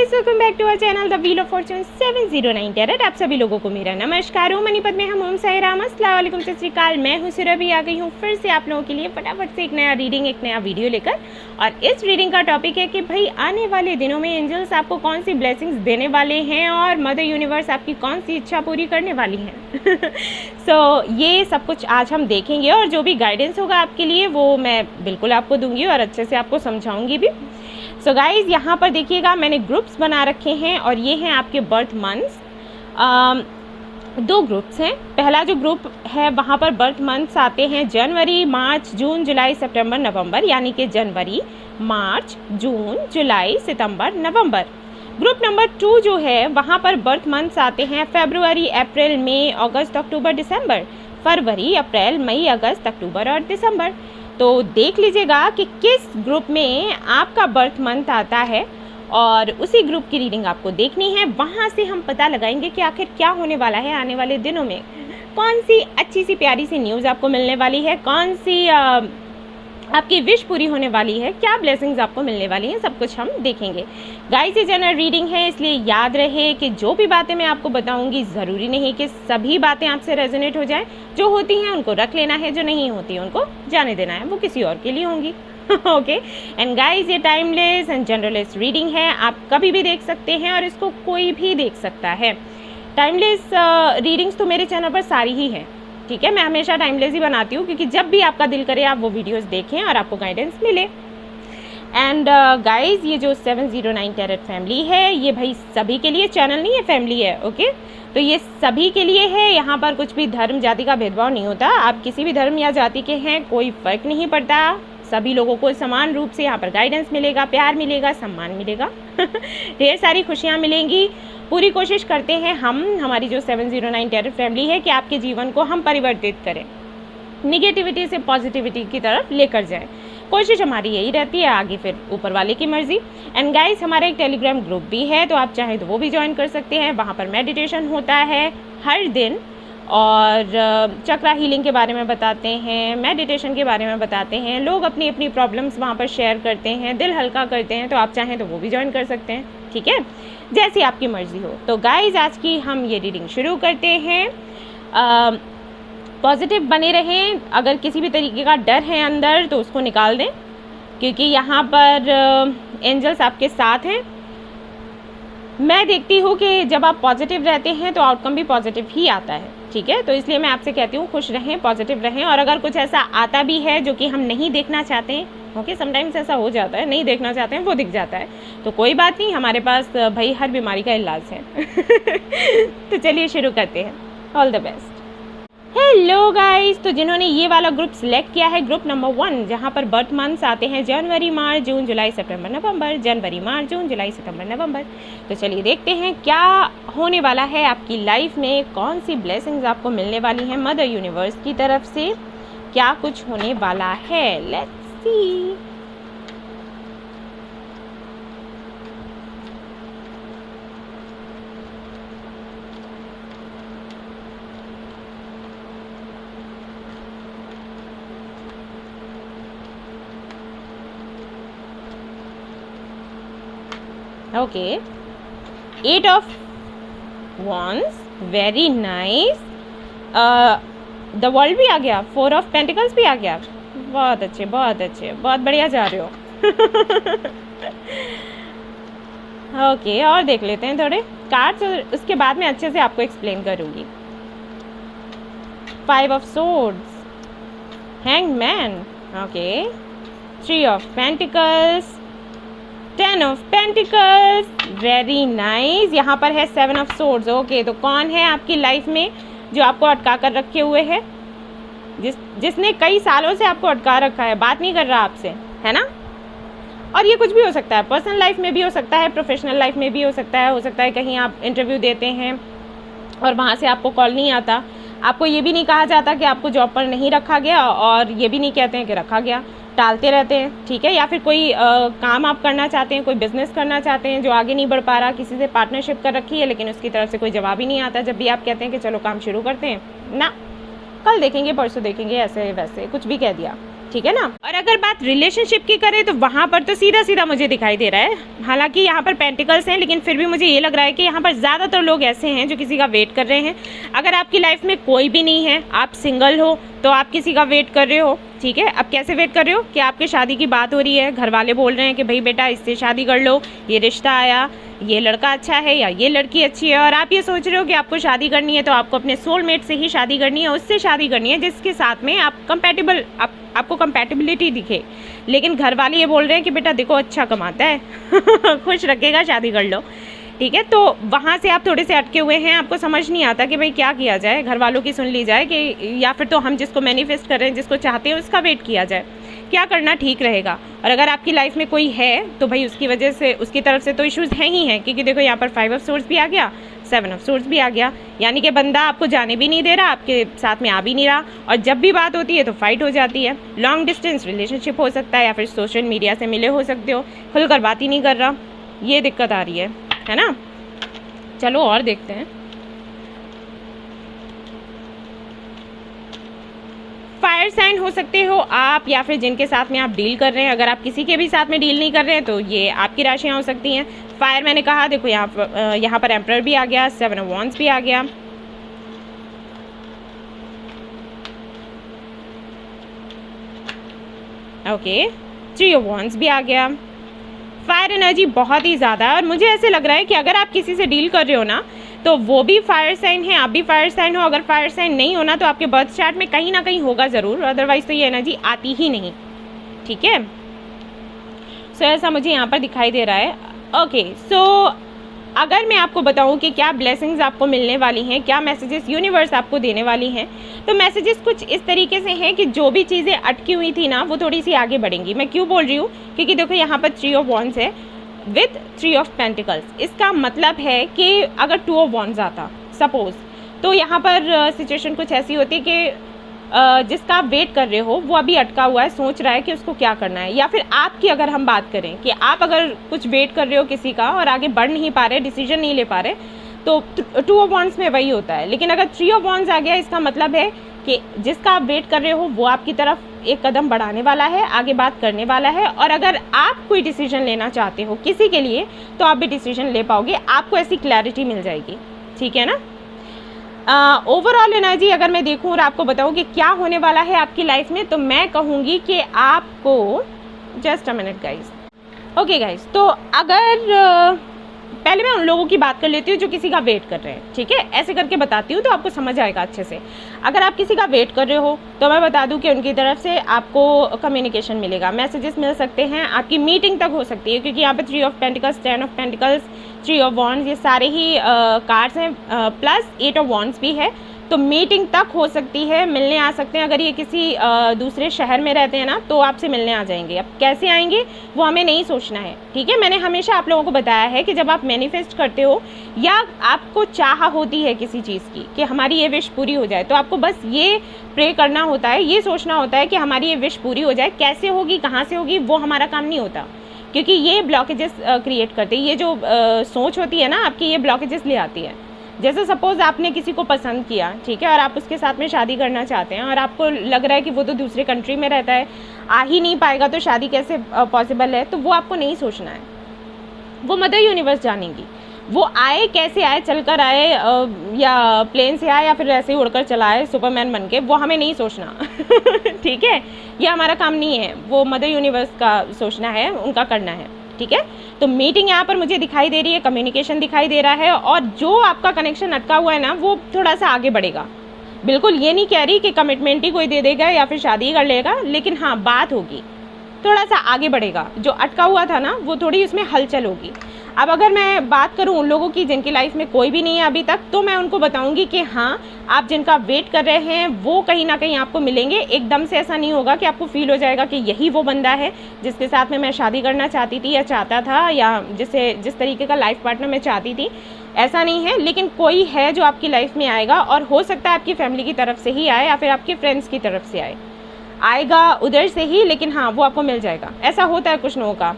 Guys, welcome back to our channel the wheel of fortune 709 tarot. आप सभी लोगों को मेरा नमस्कार। ओम मनीपत में हम ओम साई राम, अस्सलाम वालेकुम, सत श्री अकाल। मैं हूँ सुरभि, आ गई हूँ फिर से आप लोगों के लिए फटाफट से एक नया रीडिंग, एक नया वीडियो लेकर। और इस रीडिंग का टॉपिक है कि भाई आने वाले दिनों में एंजल्स आपको कौन सी ब्लेसिंग्स देने वाले हैं और मदर यूनिवर्स आपकी कौन सी इच्छा पूरी करने वाली है। सो ये सब कुछ आज हम देखेंगे और जो भी गाइडेंस होगा आपके लिए वो मैं बिल्कुल आपको दूंगी और अच्छे से आपको समझाऊंगी भी। सो गाइज़, यहाँ पर देखिएगा मैंने ग्रुप्स बना रखे हैं और ये हैं आपके बर्थ मंथ्स। दो ग्रुप्स हैं। पहला जो ग्रुप है वहाँ पर बर्थ मंथ्स आते हैं जनवरी, मार्च, जून, जुलाई, सितंबर, नवंबर, यानी कि जनवरी, मार्च, जून, जुलाई, सितंबर, नवंबर। ग्रुप नंबर 2 जो है वहाँ पर बर्थ मंथ्स आते हैं फरवरी, अप्रैल, मई, अगस्त, अक्टूबर, दिसंबर। फरवरी, अप्रैल, मई, अगस्त, अक्टूबर और दिसंबर। तो देख लीजिएगा कि किस ग्रुप में आपका बर्थ मंथ आता है और उसी ग्रुप की रीडिंग आपको देखनी है। वहाँ से हम पता लगाएंगे कि आखिर क्या होने वाला है आने वाले दिनों में, कौन सी अच्छी सी प्यारी सी न्यूज़ आपको मिलने वाली है, कौन सी आपकी विश पूरी होने वाली है, क्या ब्लेसिंग्स आपको मिलने वाली हैं, सब कुछ हम देखेंगे। गाइस, ये जनरल रीडिंग है, इसलिए याद रहे कि जो भी बातें मैं आपको बताऊंगी ज़रूरी नहीं कि सभी बातें आपसे रेजोनेट हो जाएं। जो होती हैं उनको रख लेना है, जो नहीं होती हैं उनको जाने देना है, वो किसी और के लिए होंगी। ओके एंड गाइस, ये टाइमलेस एंड जनरलेस रीडिंग है, आप कभी भी देख सकते हैं और इसको कोई भी देख सकता है। टाइमलेस रीडिंग्स तो मेरे चैनल पर सारी ही हैं, ठीक है। मैं हमेशा टाइमलेस ही बनाती हूँ क्योंकि जब भी आपका दिल करे आप वो वीडियोस देखें और आपको गाइडेंस मिले। एंड गाइस, ये जो 709 टैरेट फैमिली है ये भाई सभी के लिए चैनल नहीं है, फैमिली है। ओके तो ये सभी के लिए है। यहाँ पर कुछ भी धर्म जाति का भेदभाव नहीं होता। आप किसी भी धर्म या जाति के हैं कोई फ़र्क नहीं पड़ता, सभी लोगों को समान रूप से यहाँ पर गाइडेंस मिलेगा, प्यार मिलेगा, सम्मान मिलेगा, ढेर सारी खुशियाँ मिलेंगी। पूरी कोशिश करते हैं हम, हमारी जो 709 टैरेट फैमिली है, कि आपके जीवन को हम परिवर्तित करें, निगेटिविटी से पॉजिटिविटी की तरफ लेकर जाएं। कोशिश हमारी यही रहती है, आगे फिर ऊपर वाले की मर्जी। एंड गाइस, हमारा एक टेलीग्राम ग्रुप भी है, तो आप चाहें तो वो भी ज्वाइन कर सकते हैं। वहाँ पर मेडिटेशन होता है हर दिन और चक्रा हीलिंग के बारे में बताते हैं, मेडिटेशन के बारे में बताते हैं, लोग अपनी अपनी प्रॉब्लम्स वहाँ पर शेयर करते हैं, दिल हल्का करते हैं। तो आप चाहें तो वो भी ज्वाइन कर सकते हैं, ठीक है, जैसी आपकी मर्ज़ी हो। तो गाइज़, आज की हम ये रीडिंग शुरू करते हैं। पॉजिटिव बने रहें, अगर किसी भी तरीके का डर है अंदर तो उसको निकाल दें, क्योंकि यहाँ पर एंजल्स आपके साथ हैं। मैं देखती हूँ कि जब आप पॉजिटिव रहते हैं तो आउटकम भी पॉजिटिव ही आता है, ठीक है। तो इसलिए मैं आपसे कहती हूँ खुश रहें, पॉजिटिव रहें। और अगर कुछ ऐसा आता भी है जो कि हम नहीं देखना चाहते हैं, ओके, समटाइम्स ऐसा हो जाता है, नहीं देखना चाहते हैं, वो दिख जाता है, तो कोई बात नहीं, हमारे पास भाई हर बीमारी का इलाज है। तो चलिए शुरू करते हैं। All the best. Hello guys, तो जिन्होंने ये वाला ग्रुप सिलेक्ट किया है, ग्रुप नंबर 1, जहाँ पर बर्थ मंथ्स आते हैं जनवरी, मार्च, जून, जुलाई, सितंबर, नवंबर, जनवरी, मार्च, जून, जुलाई, सितंबर, नवंबर। तो चलिए देखते हैं क्या होने वाला है आपकी लाइफ में, कौन सी ब्लेसिंग्स आपको मिलने वाली हैं मदर यूनिवर्स की तरफ से, क्या कुछ होने वाला है। Let's see. Okay, 8 of wands, very nice. The world भी आ गया, 4 ऑफ पेंटिकल्स भी आ गया। बहुत अच्छे, बहुत अच्छे, बहुत बढ़िया जा रहे हो। ओके, और देख लेते हैं थोड़े कार्ड्स, उसके बाद मैं अच्छे से आपको एक्सप्लेन करूँगी। 5 of swords, hangman, okay, 3 of pentacles, 10 of pentacles, very nice. यहाँ पर है 7 ऑफ सोर्ड्स। ओके, तो कौन है आपकी लाइफ में जो आपको अटका कर रखे हुए है, जिसने कई सालों से आपको अटका रखा है, बात नहीं कर रहा आपसे, है ना। और ये कुछ भी हो सकता है, पर्सनल लाइफ में भी हो सकता है, प्रोफेशनल लाइफ में भी हो सकता है कहीं आप इंटरव्यू देते हैं और वहाँ से आपको कॉल नहीं आता, आपको ये भी नहीं कहा जाता कि आपको जॉब पर नहीं रखा गया, और ये भी नहीं कहते हैं कि रखा गया, टालते रहते हैं, ठीक है। या फिर कोई काम आप करना चाहते हैं, कोई बिजनेस करना चाहते हैं जो आगे नहीं बढ़ पा रहा, किसी से पार्टनरशिप कर रखी है लेकिन उसकी तरफ से कोई जवाब ही नहीं आता। जब भी आप कहते हैं कि चलो काम शुरू करते हैं, ना कल देखेंगे, परसों देखेंगे, ऐसे वैसे कुछ भी कह दिया, ठीक है ना। और अगर बात रिलेशनशिप की करें तो वहाँ पर तो सीधा सीधा मुझे दिखाई दे रहा है, हालांकि यहाँ पर पेंटिकल्स हैं, लेकिन फिर भी मुझे ये लग रहा है कि यहाँ पर ज़्यादातर लोग ऐसे हैं जो किसी का वेट कर रहे हैं। अगर आपकी लाइफ में कोई भी नहीं है, आप सिंगल हो, तो आप किसी का वेट कर रहे हो। ठीक है, अब कैसे वेट कर रहे हो कि आपके शादी की बात हो रही है, घर वाले बोल रहे हैं कि भाई बेटा इससे शादी कर लो, ये रिश्ता आया, ये लड़का अच्छा है या ये लड़की अच्छी है, और आप ये सोच रहे हो कि आपको शादी करनी है तो आपको अपने सोलमेट से ही शादी करनी है, उससे शादी करनी है जिसके साथ में आप कंपैटिबल, आपको कंपैटिबिलिटी दिखे। लेकिन घर वाले ये बोल रहे हैं कि बेटा देखो अच्छा कमाता है खुश रखेगा, शादी कर लो। ठीक है, तो वहाँ से आप थोड़े से अटके हुए हैं, आपको समझ नहीं आता कि भाई क्या किया जाए, घर वालों की सुन ली जाए कि या फिर तो हम जिसको मैनिफेस्ट कर रहे हैं, जिसको चाहते हैं उसका वेट किया जाए, क्या करना ठीक रहेगा। और अगर आपकी लाइफ में कोई है तो भाई उसकी वजह से, उसकी तरफ से तो इश्यूज़ हैं ही हैं, क्योंकि देखो यहाँ पर 5 ऑफ सोर्ड्स भी आ गया, 7 ऑफ सोर्ड्स भी आ गया, यानी कि बंदा आपको जाने भी नहीं दे रहा, आपके साथ में आ भी नहीं रहा, और जब भी बात होती है तो फाइट हो जाती है। लॉन्ग डिस्टेंस रिलेशनशिप हो सकता है, या फिर सोशल मीडिया से मिले हो सकते हो, खुलकर बात ही नहीं कर रहा, ये दिक्कत आ रही है ना। चलो और देखते हैं। फायर साइन हो सकते हो आप, या फिर जिनके साथ में आप डील कर रहे हैं। अगर आप किसी के भी साथ में डील नहीं कर रहे हैं तो ये आपकी राशियां हो सकती हैं। फायर मैंने कहा, देखो यहाँ पर एम्परर भी आ गया, 7 ऑफ वॉन्ड्स भी आ गया, ओके, 3 ऑफ वॉन्ड्स भी आ गया। फायर एनर्जी बहुत ही ज़्यादा है, और मुझे ऐसे लग रहा है कि अगर आप किसी से डील कर रहे हो ना तो वो भी फायर साइन है, आप भी फायर साइन हो। अगर फायर साइन नहीं होना तो आपके बर्थ चार्ट में कहीं ना कहीं होगा ज़रूर, अदरवाइज तो ये एनर्जी आती ही नहीं। ठीक है, सो ऐसा मुझे यहाँ पर दिखाई दे रहा है। ओके, सो अगर मैं आपको बताऊं कि क्या ब्लेसिंग्स आपको मिलने वाली हैं, क्या मैसेजेस यूनिवर्स आपको देने वाली हैं, तो मैसेजेस कुछ इस तरीके से हैं कि जो भी चीज़ें अटकी हुई थी ना वो थोड़ी सी आगे बढ़ेंगी। मैं क्यों बोल रही हूँ, क्योंकि देखो यहाँ पर 3 ऑफ वॉन्ड्स है विथ 3 ऑफ पेंटिकल्स। इसका मतलब है कि अगर 2 ऑफ वॉन्ड्स आता सपोज, तो यहाँ पर सिचुएशन कुछ ऐसी होती है कि जिसका आप वेट कर रहे हो वो अभी अटका हुआ है, सोच रहा है कि उसको क्या करना है। या फिर आपकी अगर हम बात करें कि आप अगर कुछ वेट कर रहे हो किसी का और आगे बढ़ नहीं पा रहे, डिसीजन नहीं ले पा रहे, तो 2 ऑफ वॉन्ड्स में वही होता है। लेकिन अगर 3 ऑफ वॉन्ड्स आ गया, इसका मतलब है कि जिसका आप वेट कर रहे हो वो आपकी तरफ एक कदम बढ़ाने वाला है, आगे बात करने वाला है। और अगर आप कोई डिसीजन लेना चाहते हो किसी के लिए तो आप भी डिसीजन ले पाओगे, आपको ऐसी क्लैरिटी मिल जाएगी। ठीक है ना। ओवरऑल एनर्जी अगर मैं देखूं और आपको बताऊं कि क्या होने वाला है आपकी लाइफ में, तो मैं कहूँगी कि आपको just a minute guys. Okay guys, तो अगर पहले मैं उन लोगों की बात कर लेती हूँ जो किसी का वेट कर रहे हैं। ठीक है, ऐसे करके बताती हूँ तो आपको समझ आएगा अच्छे से। अगर आप किसी का वेट कर रहे हो तो मैं बता दूँ कि उनकी तरफ से आपको कम्युनिकेशन मिलेगा, मैसेजेस मिल सकते हैं, आपकी मीटिंग तक हो सकती है, क्योंकि यहाँ पे 3 of pentacles, 10 of pentacles, 3 of wands, ये सारे ही कार्ड्स हैं, प्लस 8 ऑफ वॉन्ड्स भी है। तो मीटिंग तक हो सकती है, मिलने आ सकते हैं। अगर ये किसी दूसरे शहर में रहते हैं ना तो आपसे मिलने आ जाएंगे। अब कैसे आएंगे वो हमें नहीं सोचना है। ठीक है, मैंने हमेशा आप लोगों को बताया है कि जब आप मैनिफेस्ट करते हो या आपको चाह होती है किसी चीज़ की कि हमारी ये विश पूरी हो जाए, तो आपको बस ये प्रे करना होता है, ये सोचना होता है कि हमारी ये विश पूरी हो जाए। कैसे होगी, कहाँ से होगी, वो हमारा काम नहीं होता, क्योंकि ये ब्लॉकेजेस क्रिएट करते हैं। ये जो सोच होती है ना आपकी, ये ब्लॉकेजेस ले आती है। जैसे सपोज़ आपने किसी को पसंद किया, ठीक है, और आप उसके साथ में शादी करना चाहते हैं और आपको लग रहा है कि वो तो दूसरे कंट्री में रहता है, आ ही नहीं पाएगा, तो शादी कैसे पॉसिबल है, तो वो आपको नहीं सोचना है, वो मदर यूनिवर्स जानेगी। वो आए कैसे आए, चलकर आए या प्लेन से आए या फिर ऐसे ही उड़कर चला आए सुपरमैन बन के, वो हमें नहीं सोचना ठीक है, ये हमारा काम नहीं है, वो मदर यूनिवर्स का सोचना है, उनका करना है। ठीक है, तो मीटिंग यहाँ पर मुझे दिखाई दे रही है, कम्युनिकेशन दिखाई दे रहा है, और जो आपका कनेक्शन अटका हुआ है ना वो थोड़ा सा आगे बढ़ेगा। बिल्कुल ये नहीं कह रही कि कमिटमेंट ही कोई दे देगा या फिर शादी कर लेगा, लेकिन हाँ बात होगी, थोड़ा सा आगे बढ़ेगा। जो अटका हुआ था ना वो थोड़ी उसमें हलचल होगी। अब अगर मैं बात करूं उन लोगों की जिनकी लाइफ में कोई भी नहीं है अभी तक, तो मैं उनको बताऊंगी कि हाँ, आप जिनका वेट कर रहे हैं वो कहीं ना कहीं आपको मिलेंगे। एकदम से ऐसा नहीं होगा कि आपको फील हो जाएगा कि यही वो बंदा है जिसके साथ में मैं शादी करना चाहती थी या चाहता था, या जिस तरीके का लाइफ पार्टनर मैं चाहती थी, ऐसा नहीं है। लेकिन कोई है जो आपकी लाइफ में आएगा, और हो सकता है आपकी फैमिली की तरफ से ही आए या फिर आपके फ्रेंड्स की तरफ से आएगा उधर से ही, लेकिन हाँ वो आपको मिल जाएगा। ऐसा होता है कुछ लोगों का,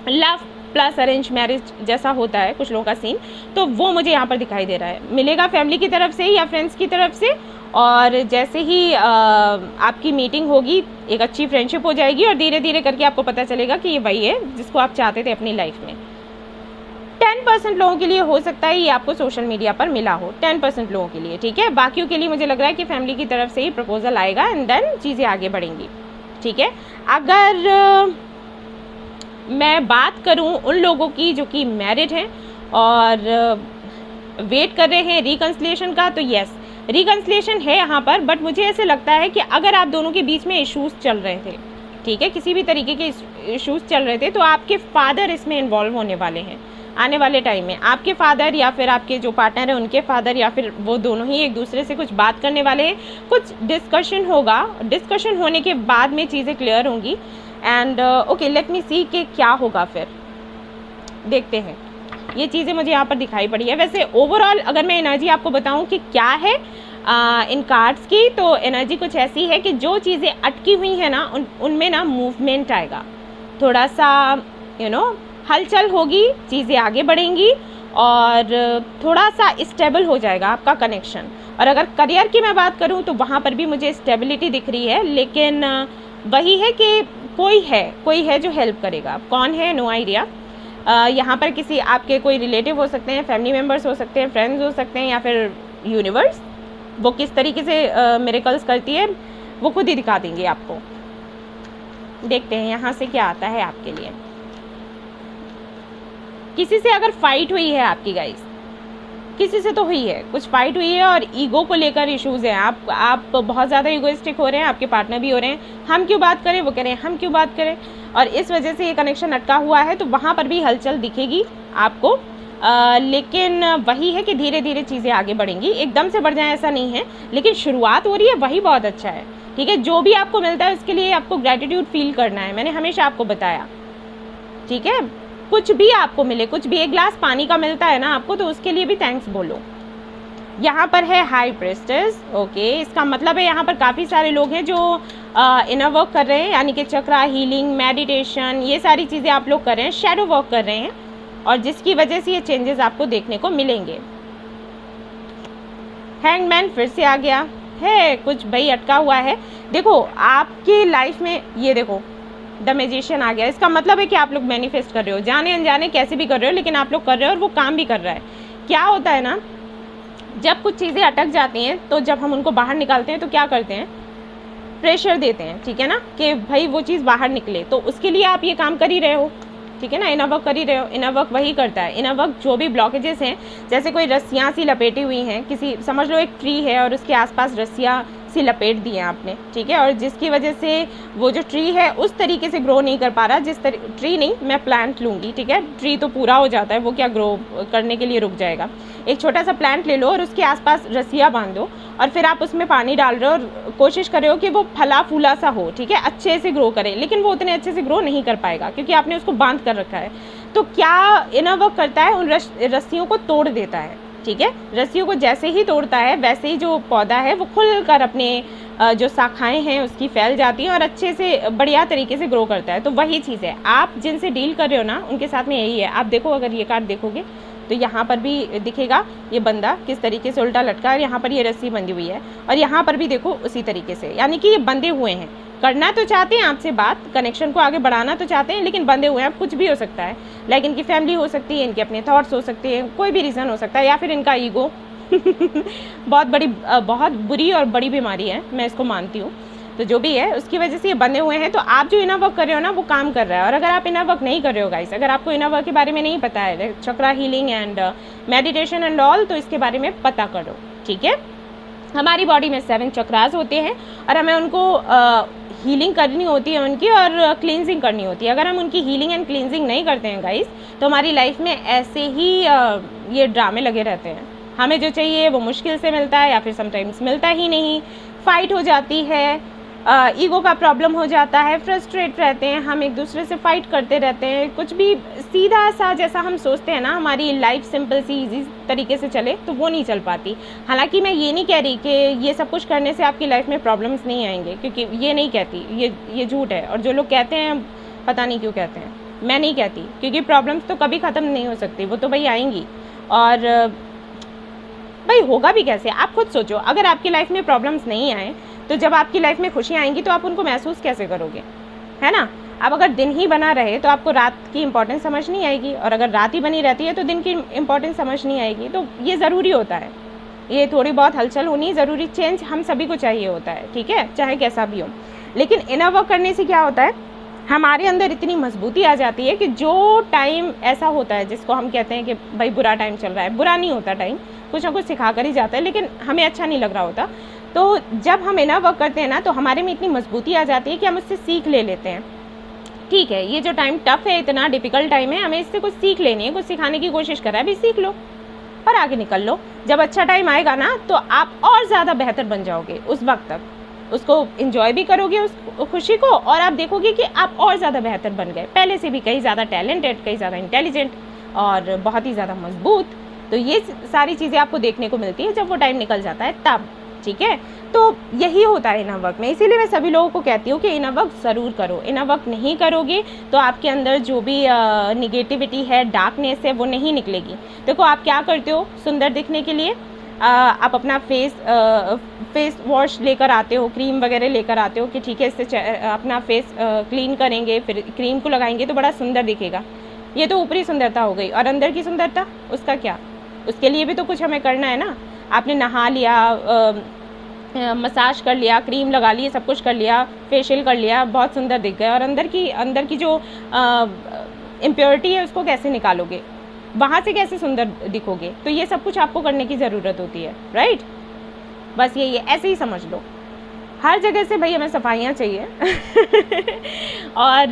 लव प्लस अरेंज मैरिज जैसा होता है कुछ लोगों का सीन, तो वो मुझे यहाँ पर दिखाई दे रहा है। मिलेगा फैमिली की तरफ से या फ्रेंड्स की तरफ से, और जैसे ही आपकी मीटिंग होगी एक अच्छी फ्रेंडशिप हो जाएगी और धीरे धीरे करके आपको पता चलेगा कि ये वही है जिसको आप चाहते थे अपनी लाइफ में। 10% लोगों के लिए हो सकता है ये आपको सोशल मीडिया पर मिला हो, 10% लोगों के लिए, ठीक है। बाकियों के लिए मुझे लग रहा है कि फैमिली की तरफ से ही प्रपोजल आएगा एंड देन चीज़ें आगे बढ़ेंगी, ठीक है। अगर मैं बात करूं उन लोगों की जो कि मैरिड हैं और वेट कर रहे हैं रिकन्सिलिएशन का, तो यस रिकन्सिलिएशन है यहाँ पर, बट मुझे ऐसे लगता है कि अगर आप दोनों के बीच में इश्यूज़ चल रहे थे, ठीक है, किसी भी तरीके के इश्यूज़ चल रहे थे, तो आपके फादर इसमें इन्वॉल्व होने वाले हैं आने वाले टाइम में। आपके फादर या फिर आपके जो पार्टनर है उनके फादर या फिर वो दोनों ही एक दूसरे से कुछ बात करने वाले हैं, कुछ डिस्कशन होगा, डिस्कशन होने के बाद में चीज़ें क्लियर होंगी। एंड ओके लेट मी सी कि क्या होगा, फिर देखते हैं। ये चीज़ें मुझे यहाँ पर दिखाई पड़ी है। वैसे ओवरऑल अगर मैं एनर्जी आपको बताऊँ कि क्या है इन कार्ड्स की, तो एनर्जी कुछ ऐसी है कि जो चीज़ें अटकी हुई हैं ना उनमें ना मूवमेंट आएगा, थोड़ा सा हलचल होगी, चीज़ें आगे बढ़ेंगी और थोड़ा सा स्टेबल हो जाएगा आपका कनेक्शन। और अगर करियर की मैं बात करूं तो वहाँ पर भी मुझे स्टेबिलिटी दिख रही है, लेकिन वही है कि कोई है जो हेल्प करेगा। कौन है, नो आइडिया। यहाँ पर किसी आपके कोई रिलेटिव हो सकते हैं, फैमिली मेम्बर्स हो सकते हैं, फ्रेंड्स हो सकते हैं, या फिर यूनिवर्स वो किस तरीके से मिरेकल्स करती है वो खुद ही दिखा देंगे आपको। देखते हैं यहाँ से क्या आता है आपके लिए। किसी से अगर फाइट हुई है आपकी गाइस, किसी से तो हुई है, कुछ फाइट हुई है और ईगो को लेकर इश्यूज हैं। आप बहुत ज़्यादा ईगोइस्टिक हो रहे हैं, आपके पार्टनर भी हो रहे हैं, हम क्यों बात करें, वो कह रहे हैं हम क्यों बात करें, और इस वजह से ये कनेक्शन अटका हुआ है। तो वहाँ पर भी हलचल दिखेगी आपको, लेकिन वही है कि धीरे धीरे चीज़ें आगे बढ़ेंगी। एकदम से बढ़ जाए ऐसा नहीं है, लेकिन शुरुआत हो रही है, वही बहुत अच्छा है, ठीक है। जो भी आपको मिलता है उसके लिए आपको ग्रैटिट्यूड फील करना है, मैंने हमेशा आपको बताया, ठीक है। कुछ भी आपको मिले, कुछ भी, एक गिलास पानी का मिलता है ना आपको, तो उसके लिए भी थैंक्स बोलो। यहाँ पर है हाई प्रेस्टेस, ओके, इसका मतलब है यहाँ पर काफ़ी सारे लोग हैं जो इनर वर्क कर रहे हैं, यानी कि चक्रा हीलिंग, मेडिटेशन, ये सारी चीज़ें आप लोग कर रहे हैं, शैडो वर्क कर रहे हैं, और जिसकी वजह से ये चेंजेस आपको देखने को मिलेंगे। हैंगमैन फिर से आ गया है, कुछ भाई अटका हुआ है। देखो आपकी लाइफ में ये देखो द मैजिशियन आ गया। इसका मतलब है कि आप लोग मैनिफेस्ट कर रहे हो, जाने अनजाने कैसे भी कर रहे हो, लेकिन आप लोग कर रहे हो और वो काम भी कर रहा है। क्या होता है ना, जब कुछ चीज़ें अटक जाती हैं तो जब हम उनको बाहर निकालते हैं तो क्या करते हैं, प्रेशर देते हैं, ठीक है ना, कि भाई वो चीज़ बाहर निकले। तो उसके लिए आप ये काम कर ही रहे हो, ठीक है ना, इनर वर्क कर ही रहे हो। इनर वर्क वही करता है। इनर वर्क जो भी ब्लॉकेजेस हैं, जैसे कोई रस्सियाँ सी लपेटी हुई हैं, किसी समझ लो एक ट्री है और उसके आसपास रस्सियाँ सी लपेट दी हैं आपने, ठीक है, और जिसकी वजह से वो जो ट्री है उस तरीके से ग्रो नहीं कर पा रहा, ट्री नहीं, मैं प्लांट लूँगी, ठीक है, ट्री तो पूरा हो जाता है, वो क्या ग्रो करने के लिए रुक जाएगा। एक छोटा सा प्लांट ले लो और उसके आसपास रस्सियाँ बांध दो, और फिर आप उसमें पानी डाल रहे हो और कोशिश कर रहे हो कि वो फला फूला सा हो, ठीक है, अच्छे से ग्रो करे, लेकिन वो उतने अच्छे से ग्रो नहीं कर पाएगा क्योंकि आपने उसको बांध कर रखा है। तो क्या इनर वर्क करता है, उन रस्सियों को तोड़ देता है, ठीक है। रस्सियों को जैसे ही तोड़ता है वैसे ही जो पौधा है वो खुलकर अपने जो शाखाएं हैं उसकी फैल जाती हैं और अच्छे से बढ़िया तरीके से ग्रो करता है। तो वही चीज़ है, आप जिनसे डील कर रहे हो ना उनके साथ में यही है। आप देखो, अगर ये कार्ड देखोगे तो यहाँ पर भी दिखेगा ये बंदा किस तरीके से उल्टा लटका है, यहाँ पर ये रस्सी बंधी हुई है, और यहाँ पर भी देखो उसी तरीके से, यानी कि ये बंधे हुए हैं। करना तो चाहते हैं आपसे बात, कनेक्शन को आगे बढ़ाना तो चाहते हैं, लेकिन बंधे हुए हैं। अब कुछ भी हो सकता है, लाइक इनकी फैमिली हो सकती है, इनके अपने थॉट्स हो सकते हैं, कोई भी रीज़न हो सकता है, या फिर इनका ईगो बहुत बुरी और बड़ी बीमारी है, मैं इसको मानती हूँ। तो जो भी है उसकी वजह से ये बंधे हुए हैं। तो आप जो इनर वर्क कर रहे हो ना वो काम कर रहा है। और अगर आप इनर वर्क नहीं कर रहे हो गाइस, अगर आपको इनर वर्क के बारे में नहीं पता है, chakra healing and meditation and all, तो इसके बारे में पता करो, ठीक है। हमारी बॉडी में 7 चक्रास होते हैं और हमें उनको हीलिंग करनी होती है उनकी, और क्लींजिंग करनी होती है। अगर हम उनकी हीलिंग एंड क्लींजिंग नहीं करते हैं गाइस, तो हमारी लाइफ में ऐसे ही ये ड्रामे लगे रहते हैं। हमें जो चाहिए वो मुश्किल से मिलता है, या फिर समटाइम्स मिलता ही नहीं, फाइट हो जाती है, ईगो का प्रॉब्लम हो जाता है, फ्रस्ट्रेट रहते हैं, हम एक दूसरे से फाइट करते रहते हैं। कुछ भी सीधा सा जैसा हम सोचते हैं ना हमारी लाइफ सिंपल सी इजी तरीके से चले, तो वो नहीं चल पाती। हालांकि मैं ये नहीं कह रही कि ये सब कुछ करने से आपकी लाइफ में प्रॉब्लम्स नहीं आएंगे, क्योंकि ये नहीं कहती, ये झूठ है। और जो लोग कहते हैं पता नहीं क्यों कहते हैं, मैं नहीं कहती, क्योंकि प्रॉब्लम्स तो कभी ख़त्म नहीं हो सकती, वो तो भाई आएंगी। और भाई होगा भी कैसे, आप खुद सोचो। अगर आपकी लाइफ में प्रॉब्लम्स नहीं आए तो जब आपकी लाइफ में खुशियाँ आएंगी तो आप उनको महसूस कैसे करोगे, है ना। अब अगर दिन ही बना रहे तो आपको रात की इंपॉर्टेंस समझ नहीं आएगी, और अगर रात ही बनी रहती है तो दिन की इंपॉर्टेंस समझ नहीं आएगी। तो ये ज़रूरी होता है, ये थोड़ी बहुत हलचल होनी ज़रूरी, चेंज हम सभी को चाहिए होता है, ठीक है, चाहे कैसा भी हो। लेकिन इनर वर्क करने से क्या होता है, हमारे अंदर इतनी मजबूती आ जाती है कि जो टाइम ऐसा होता है जिसको हम कहते हैं कि भाई बुरा टाइम चल रहा है, बुरा नहीं होता टाइम, कुछ ना कुछ सिखा कर ही जाता है, लेकिन हमें अच्छा नहीं लग रहा होता। तो जब हम इनर वर्क करते हैं ना तो हमारे में इतनी मजबूती आ जाती है कि हम उससे सीख ले लेते हैं। ठीक है, ये जो टाइम टफ है, इतना डिफिकल्ट टाइम है, हमें इससे कुछ सीख लेनी है, कुछ सिखाने की कोशिश कर रहा है, भी सीख लो और आगे निकल लो। जब अच्छा टाइम आएगा ना तो आप और ज़्यादा बेहतर बन जाओगे, उस वक्त तक उसको इन्जॉय भी करोगे उस खुशी को, और आप देखोगे कि आप और ज़्यादा बेहतर बन गए, पहले से भी कहीं ज़्यादा टैलेंटेड, कहीं ज़्यादा इंटेलिजेंट और बहुत ही ज़्यादा मजबूत। तो ये सारी चीज़ें आपको देखने को मिलती है जब वो टाइम निकल जाता है तब, ठीक है। तो यही होता है इनर वर्क में, इसीलिए मैं सभी लोगों को कहती हूँ कि इनर वर्क ज़रूर करो। इनर वर्क नहीं करोगे तो आपके अंदर जो भी निगेटिविटी है, डार्कनेस है, वो नहीं निकलेगी। देखो आप क्या करते हो सुंदर दिखने के लिए, आप अपना फेस वॉश लेकर आते हो, क्रीम वगैरह लेकर आते हो कि ठीक है इससे अपना फेस क्लीन करेंगे, फिर क्रीम को लगाएंगे तो बड़ा सुंदर दिखेगा। ये तो ऊपरी सुंदरता हो गई, और अंदर की सुंदरता उसका क्या, उसके लिए भी तो कुछ हमें करना है ना। आपने नहा लिया, मसाज कर लिया, क्रीम लगा ली, सब कुछ कर लिया, फेशियल कर लिया, बहुत सुंदर दिख गया, और अंदर की जो इम्प्योरिटी है उसको कैसे निकालोगे, वहाँ से कैसे सुंदर दिखोगे। तो ये सब कुछ आपको करने की ज़रूरत होती है, राइट। बस यही है, ऐसे ही समझ लो। हर जगह से भाई हमें सफाइयाँ चाहिए और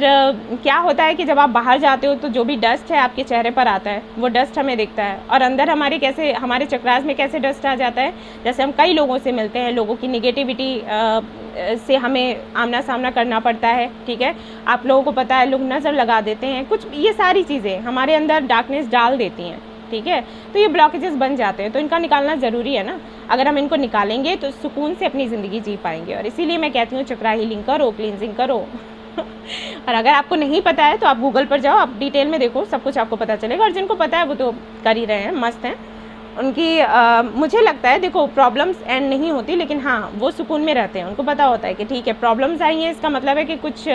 क्या होता है कि जब आप बाहर जाते हो तो जो भी डस्ट है आपके चेहरे पर आता है, वो डस्ट हमें दिखता है, और अंदर हमारे चक्रास में कैसे डस्ट आ जाता है, जैसे हम कई लोगों से मिलते हैं, लोगों की निगेटिविटी से हमें आमना सामना करना पड़ता है, ठीक है। आप लोगों को पता है, लोग नज़र लगा देते हैं, कुछ ये सारी चीज़ें हमारे अंदर डार्कनेस डाल देती हैं, ठीक है। तो ये ब्लॉकेजेस बन जाते हैं, तो इनका निकालना ज़रूरी है ना। अगर हम इनको निकालेंगे तो सुकून से अपनी ज़िंदगी जी पाएंगे, और इसीलिए मैं कहती हूँ चक्रा हीलिंग करो, क्लींजिंग करो और अगर आपको नहीं पता है तो आप गूगल पर जाओ, आप डिटेल में देखो, सब कुछ आपको पता चलेगा। और जिनको पता है वो तो कर ही रहे हैं, मस्त हैं उनकी। मुझे लगता है देखो प्रॉब्लम्स एंड नहीं होती, लेकिन हाँ वो सुकून में रहते हैं, उनको पता होता है कि ठीक है प्रॉब्लम्स आई हैं, इसका मतलब है कि कुछ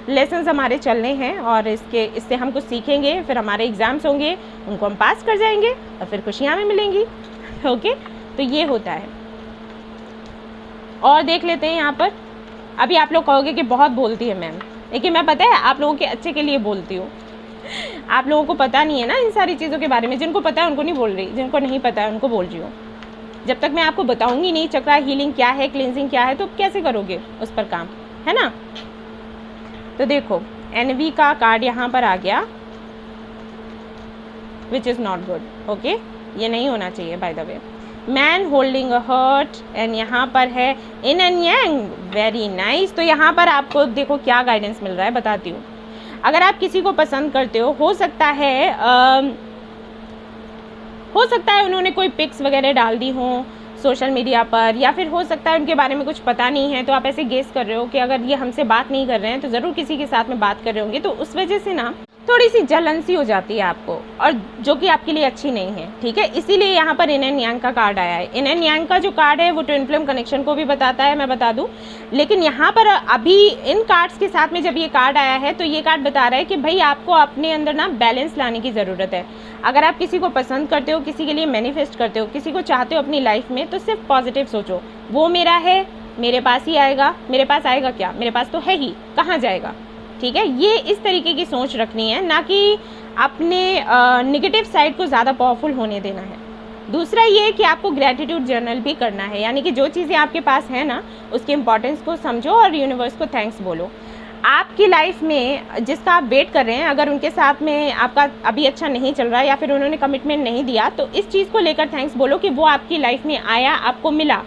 लेसन्स हमारे चलने हैं, और इससे हम कुछ सीखेंगे, फिर हमारे एग्ज़ाम्स होंगे, उनको हम पास कर जाएंगे और फिर खुशियाँ हमें मिलेंगी। ओके, तो ये होता है। और देख लेते हैं यहाँ पर। अभी आप लोग कहोगे कि बहुत बोलती है मैम, लेकिन मैं पता है आप लोगों के अच्छे के लिए बोलती हूँ। आप लोगों को पता नहीं है ना इन सारी चीज़ों के बारे में, जिनको पता है उनको नहीं बोल रही, जिनको नहीं पता है उनको बोल रही हूँ। जब तक मैं आपको बताऊँगी नहीं चक्रा हीलिंग क्या है, क्लींजिंग क्या है, तो कैसे करोगे उस पर काम, है ना। तो देखो एनवी का कार्ड यहाँ पर आ गया, which is not good. Okay, ये नहीं होना चाहिए by the way. Man holding a heart, and यहाँ पर है yin and yang, very nice. तो यहाँ पर आपको देखो क्या गाइडेंस मिल रहा है, बताती हूँ। अगर आप किसी को पसंद करते हो सकता है उन्होंने कोई पिक्स वगैरह डाल दी हो सोशल मीडिया पर, या फिर हो सकता है उनके बारे में कुछ पता नहीं है, तो आप ऐसे गेस कर रहे हो कि अगर ये हमसे बात नहीं कर रहे हैं तो ज़रूर किसी के साथ में बात कर रहे होंगे। तो उस वजह से ना थोड़ी सी जलन सी हो जाती है आपको, और जो कि आपके लिए अच्छी नहीं है, ठीक है। इसीलिए यहाँ पर इन एंड यांग का कार्ड आया है। इन एंड यांग का जो कार्ड है वो ट्विन फ्लेम कनेक्शन को भी बताता है, मैं बता दूँ। लेकिन यहाँ पर अभी इन कार्ड्स के साथ में जब ये कार्ड आया है तो ये कार्ड बता रहा है कि भाई आपको अपने अंदर ना बैलेंस लाने की ज़रूरत है। अगर आप किसी को पसंद करते हो, किसी के लिए मैनिफेस्ट करते हो, किसी को चाहते हो अपनी लाइफ में, तो सिर्फ पॉजिटिव सोचो। वो मेरा है, मेरे पास ही आएगा, मेरे पास आएगा क्या, मेरे पास तो है ही, कहाँ जाएगा, ठीक है। ये इस तरीके की सोच रखनी है, ना कि अपने नेगेटिव साइड को ज़्यादा पावरफुल होने देना है। दूसरा ये कि आपको ग्रैटिट्यूड जर्नल भी करना है, यानी कि जो चीज़ें आपके पास है ना उसके इम्पोर्टेंस को समझो और यूनिवर्स को थैंक्स बोलो। आपकी लाइफ में जिसका आप वेट कर रहे हैं, अगर उनके साथ में आपका अभी अच्छा नहीं चल रहा है या फिर उन्होंने कमिटमेंट नहीं दिया, तो इस चीज़ को लेकर थैंक्स बोलो कि वो आपकी लाइफ में आया, आपको मिला।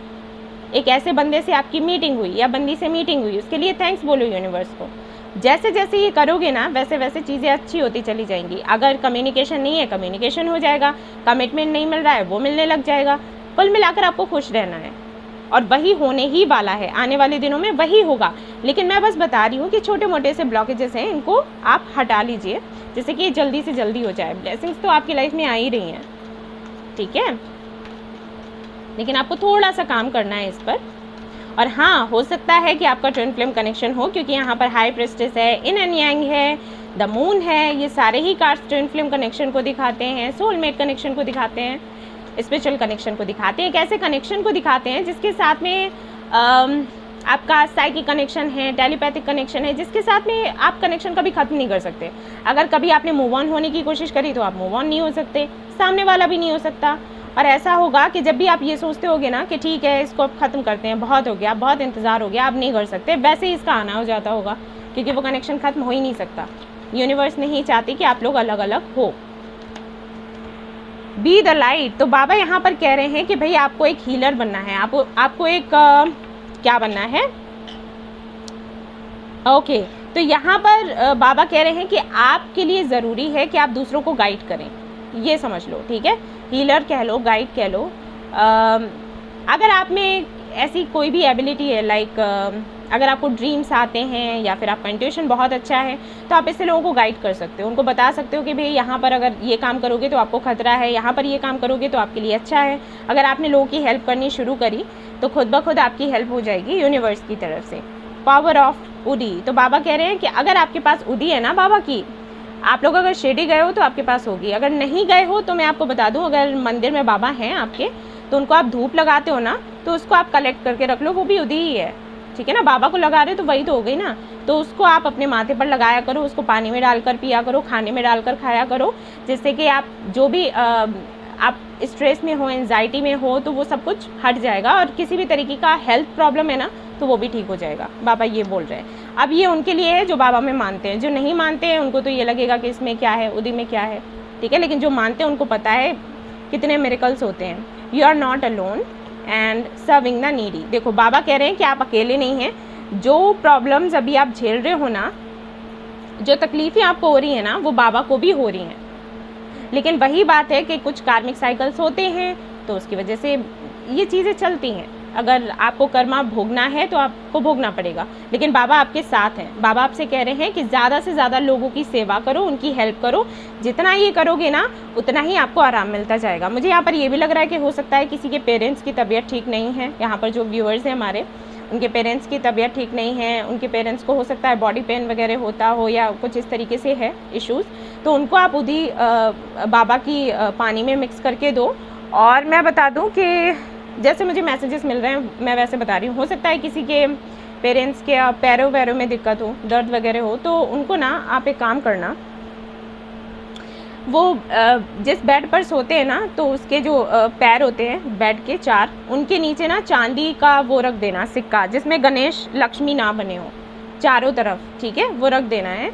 एक ऐसे बंदे से आपकी मीटिंग हुई या बंदी से मीटिंग हुई, उसके लिए थैंक्स बोलो यूनिवर्स को। जैसे जैसे ये करोगे ना वैसे वैसे चीज़ें अच्छी होती चली जाएंगी। अगर कम्युनिकेशन नहीं है, कम्युनिकेशन हो जाएगा, कमिटमेंट नहीं मिल रहा है, वो मिलने लग जाएगा। कुल मिलाकर आपको खुश रहना है, और वही होने ही वाला है, आने वाले दिनों में वही होगा। लेकिन मैं बस बता रही हूँ कि छोटे मोटे से ब्लॉकेजेस हैं, इनको आप हटा लीजिए, जिससे कि जल्दी से जल्दी हो जाए। ब्लेसिंग्स तो आपकी लाइफ में आ ही रही हैं, ठीक है। लेकिन आपको थोड़ा सा काम करना है इस पर। और हाँ, हो सकता है कि आपका ट्विन फ्लेम कनेक्शन हो, क्योंकि यहाँ पर हाई प्रेस्टिस है, इन एंड यांग है, द मून है, ये सारे ही कार्ड्स ट्विन फ्लेम कनेक्शन को दिखाते हैं, सोलमेट कनेक्शन को दिखाते हैं, स्पिरिचुअल कनेक्शन को दिखाते हैं। एक ऐसे कनेक्शन को दिखाते हैं जिसके साथ में आपका साइकिक कनेक्शन है, टेलीपैथिक कनेक्शन है, जिसके साथ में आप कनेक्शन कभी ख़त्म नहीं कर सकते। अगर कभी आपने मूव ऑन होने की कोशिश करी तो आप मूव ऑन नहीं हो सकते, सामने वाला भी नहीं हो सकता। और ऐसा होगा कि जब भी आप ये सोचते होगे ना कि ठीक है इसको अब ख़त्म करते हैं, बहुत हो गया, बहुत इंतज़ार हो गया, आप नहीं कर सकते, वैसे ही इसका आना हो जाता होगा, क्योंकि वो कनेक्शन ख़त्म हो ही नहीं सकता। यूनिवर्स नहीं चाहती कि आप लोग अलग अलग हो। बी द लाइट, तो बाबा यहाँ पर कह रहे हैं कि भाई आपको एक हीलर बनना है, आपको एक क्या बनना है। ओके, तो यहाँ पर बाबा कह रहे हैं कि आपके लिए ज़रूरी है कि आप दूसरों को गाइड करें, ये समझ लो, ठीक है। हीलर कह लो, गाइड कह लो। अगर आप में ऐसी कोई भी एबिलिटी है, लाइक अगर आपको ड्रीम्स आते हैं या फिर आपका इंट्यूशन बहुत अच्छा है, तो आप इससे लोगों को गाइड कर सकते हो, उनको बता सकते हो कि भाई यहाँ पर अगर ये काम करोगे तो आपको खतरा है, यहाँ पर ये काम करोगे तो आपके लिए अच्छा है। अगर आपने लोगों की हेल्प करनी शुरू करी तो खुद ब खुद आपकी हेल्प हो जाएगी यूनिवर्स की तरफ से। पावर ऑफ उदी, तो बाबा कह रहे हैं कि अगर आपके पास उदी है ना बाबा की, आप लोग अगर शिरडी गए हो तो आपके पास होगी, अगर नहीं गए हो तो मैं आपको बता दूं, अगर मंदिर में बाबा हैं आपके तो उनको आप धूप लगाते हो ना, तो उसको आप कलेक्ट करके रख लो, वो भी उदी ही है, ठीक है ना। बाबा को लगा रहे हो तो वही तो हो गई ना, तो उसको आप अपने माथे पर लगाया करो, उसको पानी में डालकर पिया करो, खाने में डालकर खाया करो, जिससे कि आप जो भी आप स्ट्रेस में हो, एंजाइटी में हो, तो वो सब कुछ हट जाएगा, और किसी भी तरीके का हेल्थ प्रॉब्लम है ना तो वो भी ठीक हो जाएगा, बाबा ये बोल रहे हैं। अब ये उनके लिए है जो बाबा में मानते हैं, जो नहीं मानते हैं उनको तो ये लगेगा कि इसमें क्या है, उदी में क्या है, ठीक है। लेकिन जो मानते हैं उनको पता है कितने मिरेकल्स होते हैं। You are not alone and serving the needy, देखो बाबा कह रहे हैं कि आप अकेले नहीं हैं। जो प्रॉब्लम्स अभी आप झेल रहे हो ना, जो तकलीफ़ें आपको हो रही हैं ना, वो बाबा को भी हो रही हैं, लेकिन वही बात है कि कुछ कार्मिक साइकिल्स होते हैं तो उसकी वजह से ये चीज़ें चलती हैं। अगर आपको कर्मा भोगना है तो आपको भोगना पड़ेगा, लेकिन बाबा आपके साथ हैं। बाबा आपसे कह रहे हैं कि ज़्यादा से ज़्यादा लोगों की सेवा करो, उनकी हेल्प करो, जितना ये करोगे ना उतना ही आपको आराम मिलता जाएगा। मुझे यहाँ पर ये भी लग रहा है कि हो सकता है किसी के पेरेंट्स की तबीयत ठीक नहीं है, यहाँ पर जो व्यूअर्स हैं हमारे, उनके पेरेंट्स की तबीयत ठीक नहीं है, उनके पेरेंट्स को हो सकता है बॉडी पेन वगैरह होता हो या कुछ इस तरीके से है इश्यूज़, तो उनको आप उदी बाबा की पानी में मिक्स करके दो। और मैं बता दूं कि जैसे मुझे मैसेजेस मिल रहे हैं मैं वैसे बता रही हूँ, हो सकता है किसी के पेरेंट्स के पैरों वैरों में दिक्कत हो, दर्द वगैरह हो, तो उनको ना आप एक काम करना, वो जिस बेड पर सोते हैं ना तो उसके जो पैर होते हैं बेड के चार, उनके नीचे ना चांदी का वो रख देना सिक्का, जिसमें गणेश लक्ष्मी ना बने हो चारों तरफ, ठीक है, वो रख देना है।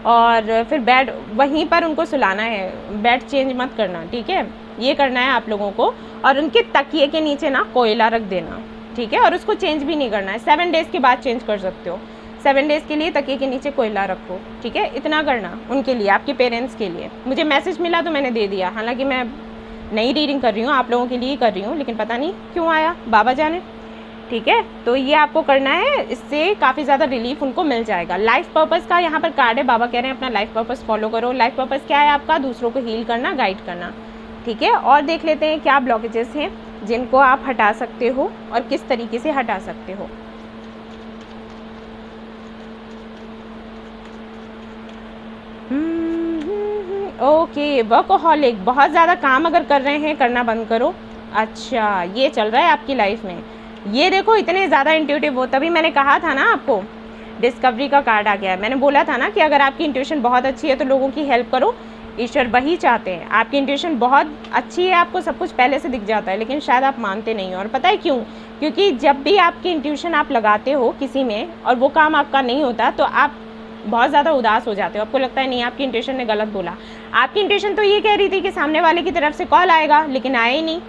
और फिर बेड वहीं पर उनको सुलाना है, बेड चेंज मत करना, ठीक है, ये करना है आप लोगों को। और उनके तकिए के नीचे ना कोयला रख देना, ठीक है, और उसको चेंज भी नहीं करना है, 7 डेज़ के बाद चेंज कर सकते हो, 7 डेज़ के लिए तकिए के नीचे कोयला रखो, ठीक है, इतना करना उनके लिए, आपके पेरेंट्स के लिए। मुझे मैसेज मिला तो मैंने दे दिया, हालांकि मैं नई रीडिंग कर रही हूँ, आप लोगों के लिए ही कर रही हूँ, लेकिन पता नहीं क्यों आया, बाबा जाने, ठीक है। तो ये आपको करना है, इससे काफ़ी ज़्यादा रिलीफ उनको मिल जाएगा। लाइफ पर्पस का यहाँ पर कार्ड है, बाबा कह रहे हैं अपना लाइफ पर्पस फॉलो करो। लाइफ पर्पस क्या है आपका? दूसरों को हील करना, गाइड करना, ठीक है। और देख लेते हैं क्या ब्लॉकेजेस हैं जिनको आप हटा सकते हो और किस तरीके से हटा सकते हो। ओके, वर्कहॉलिक, बहुत ज़्यादा काम अगर कर रहे हैं करना बंद करो। अच्छा, ये चल रहा है आपकी लाइफ में, ये देखो इतने ज़्यादा इंट्यूटिव हो, तभी मैंने कहा था ना आपको, डिस्कवरी का कार्ड आ गया है। मैंने बोला था ना कि अगर आपकी इंट्यूशन बहुत अच्छी है तो लोगों की हेल्प करो, ईश्वर वही चाहते हैं। आपकी इंट्यूशन बहुत अच्छी है, आपको सब कुछ पहले से दिख जाता है, लेकिन शायद आप मानते नहीं हो। और पता है क्यों? क्योंकि जब भी आपकी इंट्यूशन आप लगाते हो किसी में और वो काम आपका नहीं होता तो आप बहुत ज़्यादा उदास हो जाते हो, आपको लगता है नहीं आपकी इंट्यूशन ने गलत बोला। आपकी इंट्यूशन तो ये कह रही थी कि सामने वाले की तरफ से कॉल आएगा, लेकिन आया ही नहीं,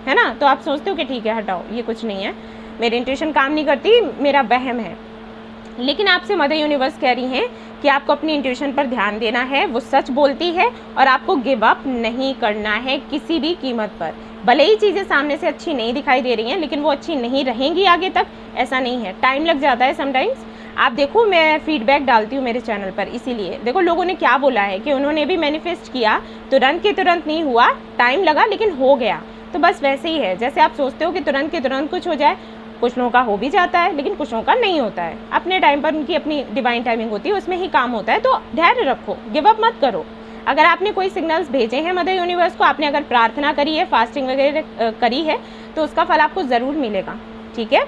है ना। तो आप सोचते हो कि ठीक है हटाओ, ये कुछ नहीं है, मेरी इंट्यूशन काम नहीं करती, मेरा वहम है। लेकिन आपसे मदर यूनिवर्स कह रही हैं कि आपको अपनी इंट्यूशन पर ध्यान देना है, वो सच बोलती है और आपको गिव अप नहीं करना है किसी भी कीमत पर। भले ही चीज़ें सामने से अच्छी नहीं दिखाई दे रही हैं, लेकिन वो अच्छी नहीं रहेंगी आगे तक, ऐसा नहीं है, टाइम लग जाता है समटाइम्स। आप देखो, मैं फीडबैक डालती हूँ मेरे चैनल पर, इसीलिए देखो लोगों ने क्या बोला है कि उन्होंने भी मैनिफेस्ट किया, तुरंत के तुरंत नहीं हुआ, टाइम लगा लेकिन हो गया। तो बस वैसे ही है, जैसे आप सोचते हो कि तुरंत के तुरंत कुछ हो जाए, कुछ लोगों का हो भी जाता है लेकिन कुछ लोगों का नहीं होता है। अपने टाइम पर उनकी अपनी डिवाइन टाइमिंग होती है, उसमें ही काम होता है। तो धैर्य रखो, गिव अप मत करो। अगर आपने कोई सिग्नल्स भेजे हैं मदर यूनिवर्स को, आपने अगर प्रार्थना करी है, फास्टिंग वगैरह करी है, तो उसका फल आपको ज़रूर मिलेगा, ठीक है।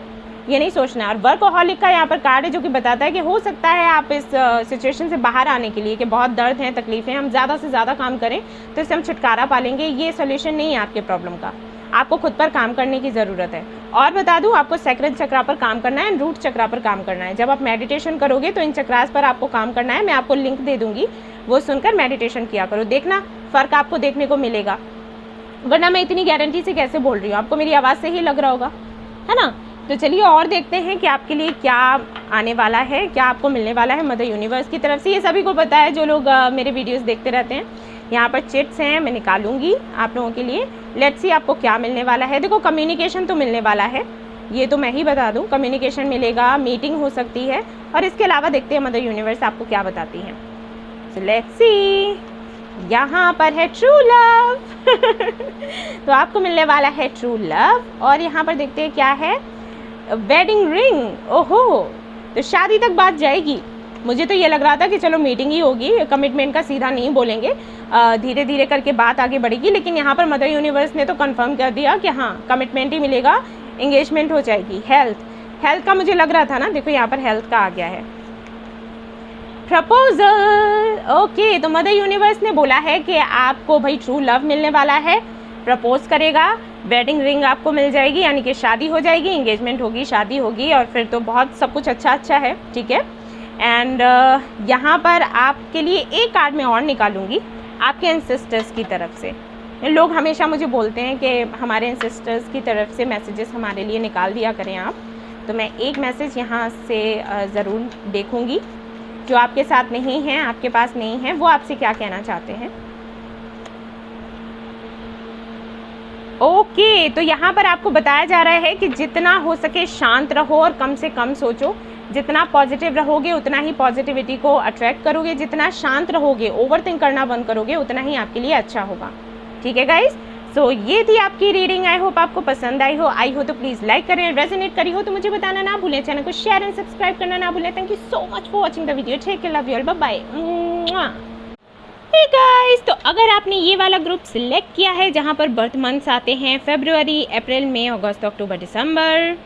ये नहीं सोचना। और वर्कहॉलिक का यहाँ पर कार्ड है जो कि बताता है कि हो सकता है आप इस सिचुएशन से बाहर आने के लिए, कि बहुत दर्द हैं, तकलीफ़ें, हम ज़्यादा से ज़्यादा काम करें तो इससे हम छुटकारा पा लेंगे। ये सोल्यूशन नहीं है आपके प्रॉब्लम का, आपको खुद पर काम करने की ज़रूरत है। और बता दूं, आपको सेक्रड चक्रा पर काम करना है, रूट चक्रा पर काम करना है। जब आप मेडिटेशन करोगे तो इन चक्रास पर आपको काम करना है। मैं आपको लिंक दे दूंगी, वो सुनकर मेडिटेशन किया करो, देखना फ़र्क आपको देखने को मिलेगा। वरना मैं इतनी गारंटी से कैसे बोल रही हूँ, आपको मेरी आवाज़ से ही लग रहा होगा, है ना। तो चलिए और देखते हैं कि आपके लिए क्या आने वाला है, क्या आपको मिलने वाला है मदर यूनिवर्स की तरफ से। ये सभी को पता है जो लोग मेरे वीडियोस देखते रहते हैं। यहाँ पर चिट्स हैं, मैं निकालूंगी आप लोगों के लिए। लेट्स सी आपको क्या मिलने वाला है। देखो, कम्युनिकेशन तो मिलने वाला है, ये तो मैं ही बता दूँ, कम्युनिकेशन मिलेगा, मीटिंग हो सकती है। और इसके अलावा देखते हैं मदर यूनिवर्स आपको क्या बताती हैं। सो लेट्स सी, यहाँ पर है ट्रू लव। तो आपको मिलने वाला है ट्रू लव। और यहाँ पर देखते हैं क्या है, वेडिंग रिंग। ओहो, तो शादी तक बात जाएगी। मुझे तो ये लग रहा था कि चलो मीटिंग ही होगी, कमिटमेंट का सीधा नहीं बोलेंगे, धीरे धीरे करके बात आगे बढ़ेगी। लेकिन यहाँ पर मदर यूनिवर्स ने तो कंफर्म कर दिया कि हाँ, कमिटमेंट ही मिलेगा, एंगेजमेंट हो जाएगी। हेल्थ का मुझे लग रहा था ना, देखो यहाँ पर हेल्थ का आ गया है। Proposal, okay. तो मदर यूनिवर्स ने बोला है कि आपको भाई ट्रू लव मिलने वाला है, प्रपोज करेगा, वेडिंग रिंग आपको मिल जाएगी, यानी कि शादी हो जाएगी, एंगेजमेंट होगी, शादी होगी, और फिर तो बहुत सब कुछ अच्छा है, ठीक है। एंड यहाँ पर आपके लिए एक कार्ड मैं और निकालूंगी आपके एंसेस्टर्स की तरफ से। लोग हमेशा मुझे बोलते हैं कि हमारे एंसेस्टर्स की तरफ से मैसेजेस हमारे लिए निकाल दिया करें आप। तो मैं एक मैसेज यहाँ से ज़रूर देखूँगी जो आपके साथ नहीं है, आपके पास नहीं है, वो आपसे क्या कहना चाहते हैं। ओके, तो यहाँ पर आपको बताया जा रहा है कि जितना हो सके शांत रहो और कम से कम सोचो। जितना पॉजिटिव रहोगे उतना ही पॉजिटिविटी को अट्रैक्ट करोगे। जितना शांत रहोगे, ओवरथिंक करना बंद करोगे, उतना ही आपके लिए अच्छा होगा, ठीक है गाइस। सो ये थी आपकी रीडिंग। आई होप आपको पसंद आई हो तो प्लीज़ लाइक करें, रेजोनेट करी हो तो मुझे बताना ना भूलें, चैनल को शेयर एंड सब्सक्राइब करना ना भूलें। Thank you so much for watching the video. Take care, love you all, bye bye. Hey guys, तो अगर आपने ये वाला ग्रुप सिलेक्ट किया है जहाँ पर बर्थ मंथ्स आते हैं फरवरी, अप्रैल, मई, अगस्त, अक्टूबर, दिसंबर,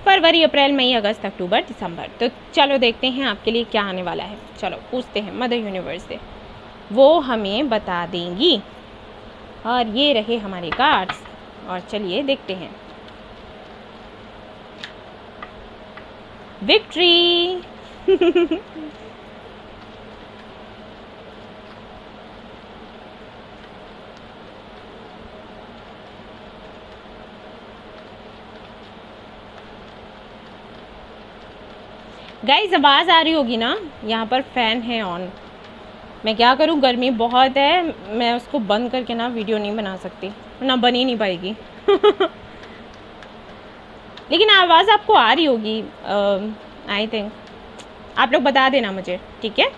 फरवरी, अप्रैल, मई, अगस्त, अक्टूबर, दिसंबर, तो चलो देखते हैं आपके लिए क्या आने वाला है। चलो पूछते हैं मदर यूनिवर्स से, वो हमें बता देंगी। और ये रहे हमारे कार्ड्स, और चलिए देखते हैं। विक्ट्री। गाइस, आवाज़ आ रही होगी ना, यहाँ पर फ़ैन है ऑन। मैं क्या करूँ, गर्मी बहुत है, मैं उसको बंद करके ना वीडियो नहीं बना सकती, ना बन ही नहीं पाएगी। लेकिन आवाज़ आपको आ रही होगी, आई थिंक। आप लोग बता देना मुझे, ठीक है।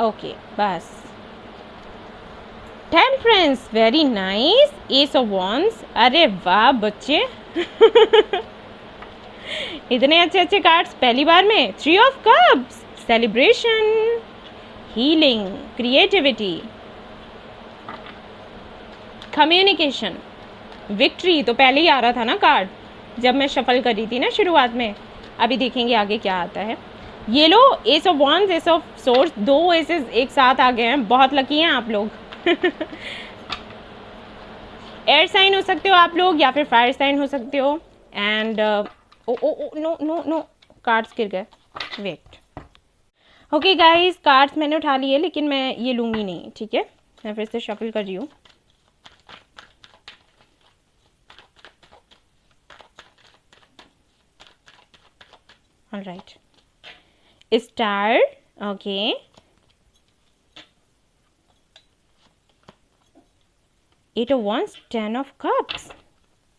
ओके, बस। Temperance, very nice. S of wands, अरे वाह बच्चे। इतने अच्छे अच्छे कार्ड्स पहली बार में। Three of cups, celebration, healing, creativity, communication, victory तो पहले ही आ रहा था ना कार्ड जब मैं शफल कर रही थी ना शुरुआत में। अभी देखेंगे आगे क्या आता है। ये लो, ace of wands, ace of swords, दो एसेस एक साथ आ गए हैं, बहुत लकी हैं आप लोग। एयर साइन हो सकते हो आप लोग या फिर फायर साइन हो सकते हो। And oh oh oh no no no, cards गिर गए, वेट। ओके गाइस, कार्ड्स मैंने उठा लिए लेकिन मैं ये लूँगी नहीं, ठीक है। मैं फिर से शफल कर रही हूँ। Alright, star, okay, eight of wands, ten of cups,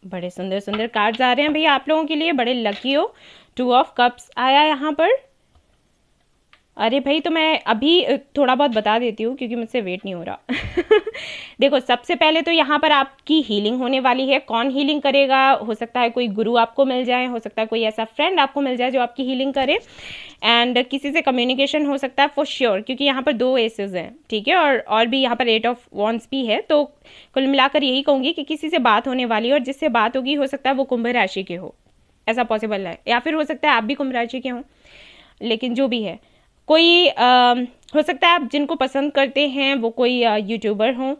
बड़े सुंदर सुंदर कार्ड्स आ रहे हैं भैया आप लोगों के लिए, बड़े लकी हो। 2 ऑफ कप्स आया यहाँ पर। अरे भाई, तो मैं अभी थोड़ा बहुत बता देती हूँ क्योंकि मुझसे वेट नहीं हो रहा। देखो, सबसे पहले तो यहाँ पर आपकी हीलिंग होने वाली है। कौन हीलिंग करेगा? हो सकता है कोई गुरु आपको मिल जाए, हो सकता है कोई ऐसा फ्रेंड आपको मिल जाए जो आपकी हीलिंग करे, एंड किसी से कम्युनिकेशन हो सकता है फॉर श्योर, क्योंकि यहाँ पर 2 एसेस हैं, ठीक है, और भी यहाँ पर 8 ऑफ वॉन्ड्स भी है। तो कुल मिलाकर यही कहूँगी कि किसी से बात होने वाली है, और जिससे बात होगी हो सकता है वो कुंभ राशि के हो, ऐसा पॉसिबल है, या फिर हो सकता है आप भी कुंभ राशि के हों, लेकिन जो भी है, कोई हो सकता है आप जिनको पसंद करते हैं वो कोई यूट्यूबर हों,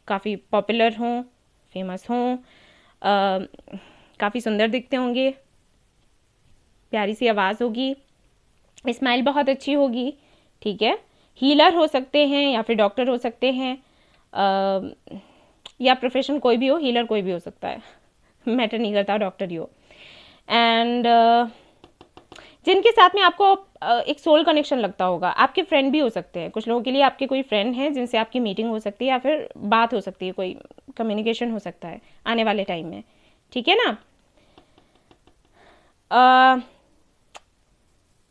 काफ़ी पॉपुलर हों, फेमस हों, काफ़ी सुंदर दिखते होंगे, प्यारी सी आवाज़ होगी, स्माइल बहुत अच्छी होगी, ठीक है। हीलर हो सकते हैं या फिर डॉक्टर हो सकते हैं, या प्रोफेशन कोई भी हो, हीलर कोई भी हो सकता है, मैटर नहीं करता डॉक्टर ही हो। एंड जिनके साथ में आपको एक सोल कनेक्शन लगता होगा, आपके फ्रेंड भी हो सकते हैं। कुछ लोगों के लिए आपके कोई फ्रेंड हैं जिनसे आपकी मीटिंग हो सकती है या फिर बात हो सकती है, कोई कम्युनिकेशन हो सकता है आने वाले टाइम में, ठीक है ना।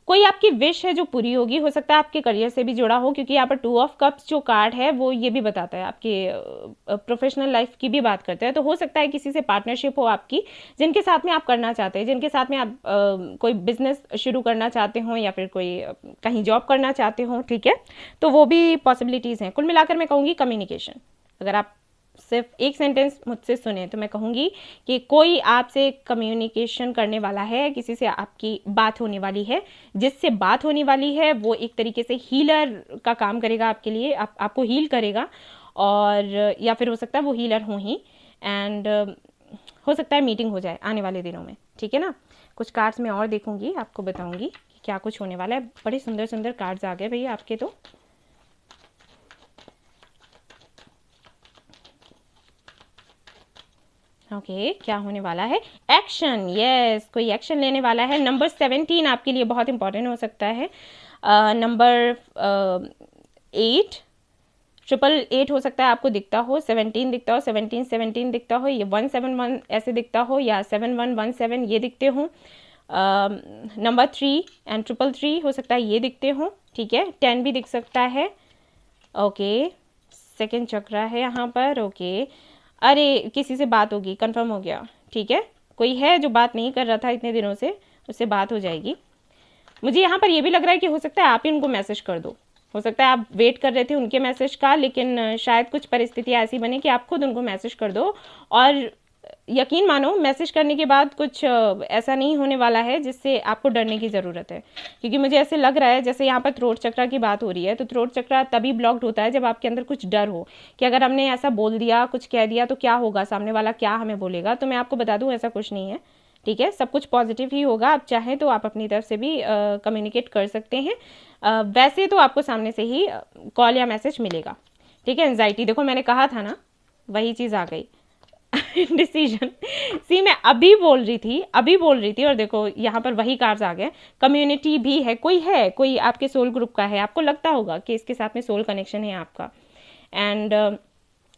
कोई आपकी विश है जो पूरी होगी, हो सकता है आपके करियर से भी जुड़ा हो, क्योंकि यहाँ पर 2 ऑफ कप्स जो कार्ड है वो ये भी बताता है आपके प्रोफेशनल लाइफ की भी बात करता है। तो हो सकता है किसी से पार्टनरशिप हो आपकी, जिनके साथ में आप करना चाहते हैं, जिनके साथ में आप कोई बिजनेस शुरू करना चाहते हो या फिर कोई कहीं जॉब करना चाहते हो, ठीक है। तो वो भी पॉसिबिलिटीज़ हैं। कुल मिलाकर मैं कहूँगी कम्युनिकेशन। अगर आप सिर्फ एक सेंटेंस मुझसे सुने तो मैं कहूँगी कि कोई आपसे कम्युनिकेशन करने वाला है, किसी से आपकी बात होने वाली है, जिससे बात होने वाली है वो एक तरीके से हीलर का काम करेगा आपके लिए, आपको हील करेगा, और या फिर हो सकता है वो हीलर हो ही, एंड हो सकता है मीटिंग हो जाए आने वाले दिनों में, ठीक है ना। कुछ कार्ड्स मैं और देखूंगी, आपको बताऊंगी कि क्या कुछ होने वाला है। बड़े सुंदर सुंदर कार्ड्स आ गए भैया आपके तो। ओके, क्या होने वाला है? एक्शन, यस, कोई एक्शन लेने वाला है। नंबर 17 आपके लिए बहुत इंपॉर्टेंट हो सकता है। नंबर 8, 888 हो सकता है आपको दिखता हो, 17 दिखता हो, 17 दिखता हो, ये 171 ऐसे दिखता हो, या 7117 ये दिखते हो। नंबर 3 एंड 333 हो सकता है ये दिखते हो, ठीक है। 10 भी दिख सकता है। ओके, सेकेंड चक्र है यहाँ पर। ओके, अरे किसी से बात होगी, कंफर्म हो गया, ठीक है। कोई है जो बात नहीं कर रहा था इतने दिनों से, उससे बात हो जाएगी। मुझे यहाँ पर ये भी लग रहा है कि हो सकता है आप ही उनको मैसेज कर दो, हो सकता है आप वेट कर रहे थे उनके मैसेज का, लेकिन शायद कुछ परिस्थितियाँ ऐसी बने कि आप खुद उनको मैसेज कर दो। और यकीन मानो, मैसेज करने के बाद कुछ ऐसा नहीं होने वाला है जिससे आपको डरने की ज़रूरत है, क्योंकि मुझे ऐसे लग रहा है जैसे यहाँ पर थ्रोट चक्र की बात हो रही है, तो थ्रोट चक्र तभी ब्लॉक्ड होता है जब आपके अंदर कुछ डर हो कि अगर हमने ऐसा बोल दिया, कुछ कह दिया तो क्या होगा, सामने वाला क्या हमें बोलेगा। तो मैं आपको बता दूँ ऐसा कुछ नहीं है, ठीक है। सब कुछ पॉजिटिव ही होगा। आप चाहें तो आप अपनी तरफ से भी कम्युनिकेट कर सकते हैं। वैसे तो आपको सामने से ही कॉल या मैसेज मिलेगा, ठीक है। एंजाइटी, देखो मैंने कहा था ना, वही चीज़ आ गई। डिसीजन, सी मैं अभी बोल रही थी और देखो यहाँ पर वही कार्ड्स आ गए। कम्युनिटी भी है, कोई आपके सोल ग्रुप का है, आपको लगता होगा कि इसके साथ में सोल कनेक्शन है आपका। एंड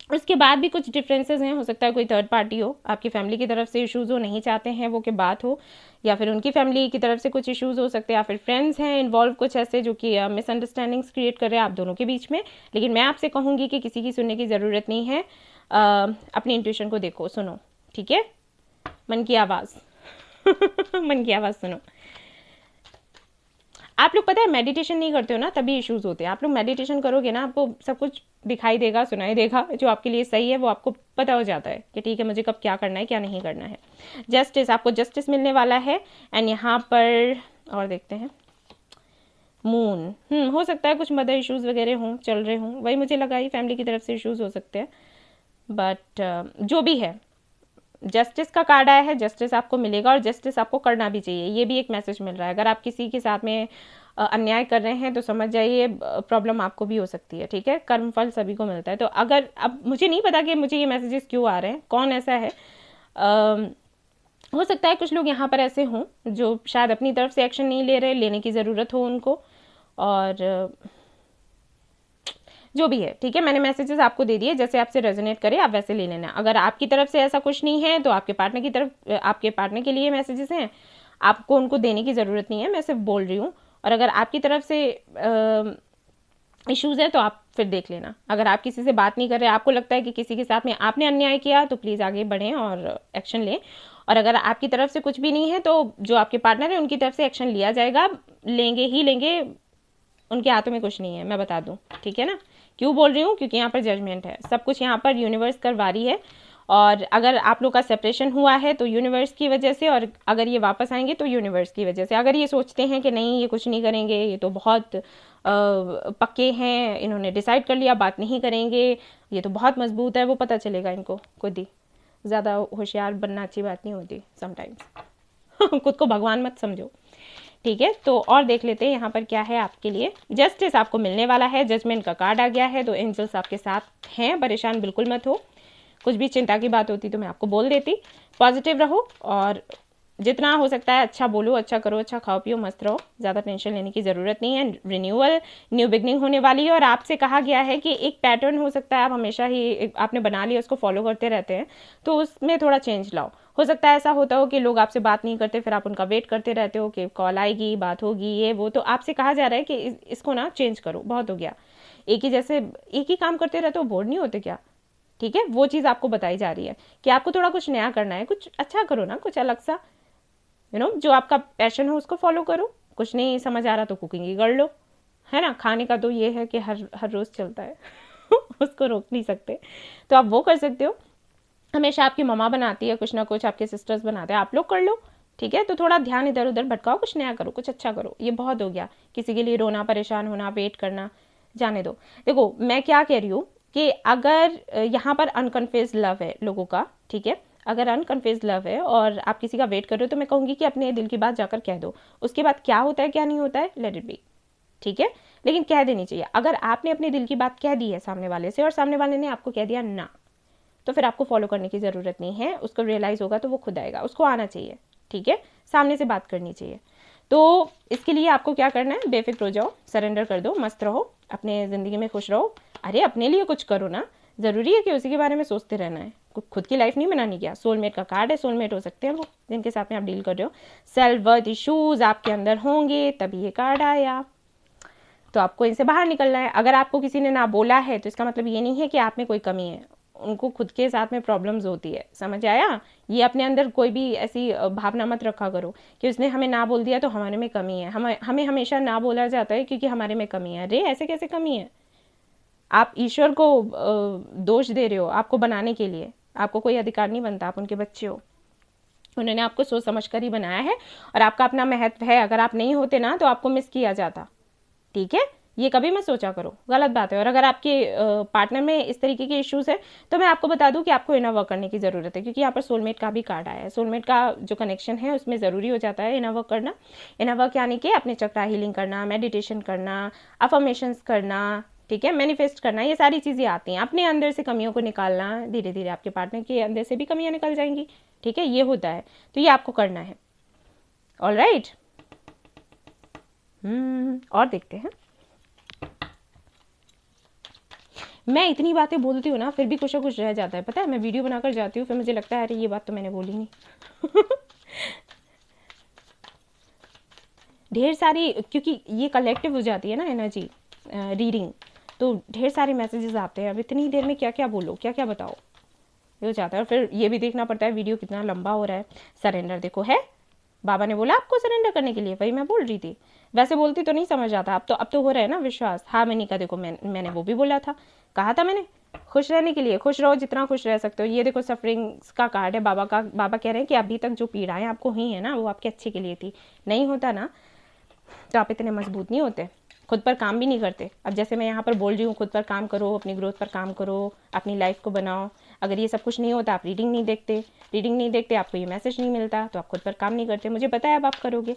उसके बाद भी कुछ डिफरेंसेस हैं, हो सकता है कोई थर्ड पार्टी हो, आपकी फैमिली की तरफ से इश्यूज़ हो, नहीं चाहते हैं वो कि बात हो, या फिर उनकी फैमिली की तरफ से कुछ इश्यूज़ हो सकते हैं, या फिर फ्रेंड्स हैं इन्वॉल्व कुछ ऐसे जो कि मिसअंडरस्टैंडिंग्स क्रिएट कर रहे हैं आप दोनों के बीच में। लेकिन मैं आपसे कहूँगी कि किसी की सुनने की ज़रूरत नहीं है। अपनी इंट्यूशन को देखो, सुनो, ठीक है। मन की आवाज़ मन की आवाज़ सुनो। आप लोग पता है मेडिटेशन नहीं करते हो ना, तभी इश्यूज होते हैं। आप लोग मेडिटेशन करोगे ना, आपको सब कुछ दिखाई देगा, सुनाई देगा, जो आपके लिए सही है वो आपको पता हो जाता है कि ठीक है मुझे कब क्या करना है, क्या नहीं करना है। जस्टिस, आपको जस्टिस मिलने वाला है। एंड यहाँ पर और देखते हैं मून, हो सकता है कुछ मदर इश्यूज वगैरह हों, चल रहे हों, वही मुझे लगा ही फैमिली की तरफ से इश्यूज हो सकते हैं। बट जो भी है, जस्टिस का कार्ड आया है, जस्टिस आपको मिलेगा और जस्टिस आपको करना भी चाहिए, ये भी एक मैसेज मिल रहा है। अगर आप किसी के साथ में अन्याय कर रहे हैं तो समझ जाइए प्रॉब्लम आपको भी हो सकती है, ठीक है। कर्म फल सभी को मिलता है। तो अगर, अब मुझे नहीं पता कि मुझे ये मैसेजेस क्यों आ रहे हैं, कौन ऐसा है, हो सकता है कुछ लोग यहाँ पर ऐसे हों जो शायद अपनी तरफ से एक्शन नहीं ले रहे, लेने की ज़रूरत हो उनको। और जो भी है, ठीक है। मैंने मैसेजेस आपको दे दिए, जैसे आपसे रेजोनेट करे आप वैसे ले लेना। अगर आपकी तरफ से ऐसा कुछ नहीं है तो आपके पार्टनर की तरफ, आपके पार्टनर के लिए मैसेजेस हैं, आपको उनको देने की ज़रूरत नहीं है, मैं सिर्फ बोल रही हूँ। और अगर आपकी तरफ से इश्यूज़ है तो आप फिर देख लेना। अगर आप किसी से बात नहीं कर रहे, आपको लगता है कि किसी के साथ में आपने अन्याय किया, तो प्लीज़ आगे बढ़ें और एक्शन लें। और अगर आपकी तरफ से कुछ भी नहीं है तो जो आपके पार्टनर है उनकी तरफ से एक्शन लिया जाएगा, लेंगे ही लेंगे, उनके हाथों में कुछ नहीं है, मैं बता दूं, ठीक है ना। क्यों बोल रही हूँ? क्योंकि यहाँ पर जजमेंट है, सब कुछ यहाँ पर यूनिवर्स करवा रही है। और अगर आप लोग का सेपरेशन हुआ है तो यूनिवर्स की वजह से, और अगर ये वापस आएंगे तो यूनिवर्स की वजह से। अगर ये सोचते हैं कि नहीं ये कुछ नहीं करेंगे, ये तो बहुत पक्के हैं, इन्होंने डिसाइड कर लिया बात नहीं करेंगे, ये तो बहुत मजबूत है, वो पता चलेगा इनको खुद ही। ज़्यादा होशियार बनना अच्छी बात नहीं होती समटाइम्स। खुद को भगवान मत समझो, ठीक है। तो और देख लेते हैं यहाँ पर क्या है आपके लिए। जस्टिस आपको मिलने वाला है, जजमेंट का कार्ड आ गया है, तो एंजल्स आपके साथ हैं, परेशान बिल्कुल मत हो। कुछ भी चिंता की बात होती तो मैं आपको बोल देती। पॉजिटिव रहो और जितना हो सकता है अच्छा बोलो, अच्छा करो, अच्छा खाओ पियो, मस्त रहो, ज़्यादा टेंशन लेने की ज़रूरत नहीं है। रिन्यूअल, न्यू बिगनिंग होने वाली है। और आपसे कहा गया है कि एक पैटर्न हो सकता है, आप हमेशा ही आपने बना लिया, उसको फॉलो करते रहते हैं, तो उसमें थोड़ा चेंज लाओ। हो सकता है ऐसा होता हो कि लोग आपसे बात नहीं करते, फिर आप उनका वेट करते रहते हो कि कॉल आएगी, बात होगी, ये वो। तो आपसे कहा जा रहा है कि इसको ना चेंज करो, बहुत हो गया, एक ही जैसे एक ही काम करते रहते हो, बोर नहीं होते क्या? ठीक है, वो चीज़ आपको बताई जा रही है कि आपको थोड़ा कुछ नया करना है, कुछ अच्छा करो ना, कुछ अलग सा, जो आपका पैशन हो उसको फॉलो करो। कुछ नहीं समझ आ रहा तो कुकिंग ही कर लो, है ना। खाने का तो ये है कि हर रोज़ चलता है। उसको रोक नहीं सकते, तो आप वो कर सकते हो। हमेशा आपकी मम्मा बनाती है कुछ ना कुछ, आपके सिस्टर्स बनाते हैं, आप लोग कर लो, ठीक है। तो थोड़ा ध्यान इधर उधर भटकाओ, कुछ नया करो, कुछ अच्छा करो, ये बहुत हो गया। किसी के लिए रोना, परेशान होना, वेट करना, जाने दो। देखो मैं क्या कह रही हूँ कि अगर यहाँ पर अनकन्फेस्ड लव है लोगों का, ठीक है, अगर अनकन्फेस्ड लव है और आप किसी का वेट कर रहे हो, तो मैं कहूँगी कि अपने दिल की बात जाकर कह दो। उसके बाद क्या होता है क्या नहीं होता है, लेट इट बी, ठीक है, लेकिन कह देनी चाहिए। अगर आपने अपने दिल की बात कह दी है सामने वाले से और सामने वाले ने आपको कह दिया ना, तो फिर आपको फॉलो करने की ज़रूरत नहीं है। उसको रियलाइज़ होगा तो वो खुद आएगा, उसको आना चाहिए, ठीक है, सामने से बात करनी चाहिए। तो इसके लिए आपको क्या करना है, बेफिक्र हो जाओ, सरेंडर कर दो, मस्त रहो, अपने ज़िंदगी में खुश रहो। अरे अपने लिए कुछ करो ना, ज़रूरी है कि उसी के बारे में सोचते रहना है, खुद की लाइफ नहीं बनानी क्या। सोलमेट का कार्ड है, सोलमेट हो सकते हैं वो जिनके साथ में आप डील कर रहे हो। सेल्फ वर्थ इशूज़ आपके अंदर होंगे तभी ये कार्ड आया, तो आपको इनसे बाहर निकलना है। अगर आपको किसी ने ना बोला है तो इसका मतलब ये नहीं है कि आप में कोई कमी है, उनको खुद के साथ में प्रॉब्लम्स होती है, समझ आया। ये अपने अंदर कोई भी ऐसी भावना मत रखा करो कि उसने हमें ना बोल दिया तो हमारे में कमी है। हमें हमेशा ना बोला जाता है क्योंकि हमारे में कमी है। अरे ऐसे कैसे कमी है? आप ईश्वर को दोष दे रहे हो आपको बनाने के लिए, आपको कोई अधिकार नहीं बनता, आप उनके बच्चे हो, उन्होंने आपको सोच समझ कर ही बनाया है और आपका अपना महत्व है। अगर आप नहीं होते ना तो आपको मिस किया जाता, ठीक है, ये कभी मत सोचा करो, गलत बात है। और अगर आपके पार्टनर में इस तरीके के इश्यूज है तो मैं आपको बता दूं कि आपको इनर वर्क करने की ज़रूरत है, क्योंकि यहाँ पर सोलमेट का भी कार्ड आया है। सोलमेट का जो कनेक्शन है उसमें ज़रूरी हो जाता है इनर वर्क करना। इनर वर्क यानी कि अपने चक्रा हीलिंग करना, मेडिटेशन करना, अफर्मेशंस करना, ठीक है, मैनिफेस्ट करना, ये सारी चीज़ें आती हैं। अपने अंदर से कमियों को निकालना, धीरे धीरे आपके पार्टनर के अंदर से भी कमियाँ निकल जाएंगी, ठीक है, ये होता है, तो ये आपको करना है। ऑल राइट, और देखते हैं। मैं इतनी बातें बोलती हूँ ना फिर भी कुछ ना कुछ रह जाता है, पता है। मैं वीडियो बनाकर जाती हूँ फिर मुझे लगता है अरे ये बात तो मैंने बोली नहीं। ढेर सारी, क्योंकि ये कलेक्टिव हो जाती है ना एनर्जी रीडिंग, तो ढेर सारे मैसेजेस आते हैं। अब इतनी देर में क्या क्या बोलो, क्या क्या बताओ, ये हो जाता है। और फिर ये भी देखना पड़ता है वीडियो कितना लंबा हो रहा है। सरेंडर देखो है, बाबा ने बोला आपको सरेंडर करने के लिए, वही मैं बोल रही थी। वैसे बोलती तो नहीं समझ आता, अब तो हो रहा है ना विश्वास। हाँ मैंने का देखो, मैंने वो भी बोला था, कहा था मैंने, खुश रहने के लिए, खुश रहो जितना खुश रह सकते हो। ये देखो सफरिंग्स का कार्ड है बाबा का। बाबा कह रहे हैं कि अभी तक जो पीड़ाएं आपको हुई है ना वो आपके अच्छे के लिए थी। नहीं होता ना तो आप इतने मजबूत नहीं होते, खुद पर काम भी नहीं करते। अब जैसे मैं यहाँ पर बोल रही हूँ खुद पर काम करो, अपनी ग्रोथ पर काम करो, अपनी लाइफ को बनाओ। अगर ये सब कुछ नहीं होता, आप रीडिंग नहीं देखते, आपको ये मैसेज नहीं मिलता, तो आप खुद पर काम नहीं करते। मुझे पता है अब आप करोगे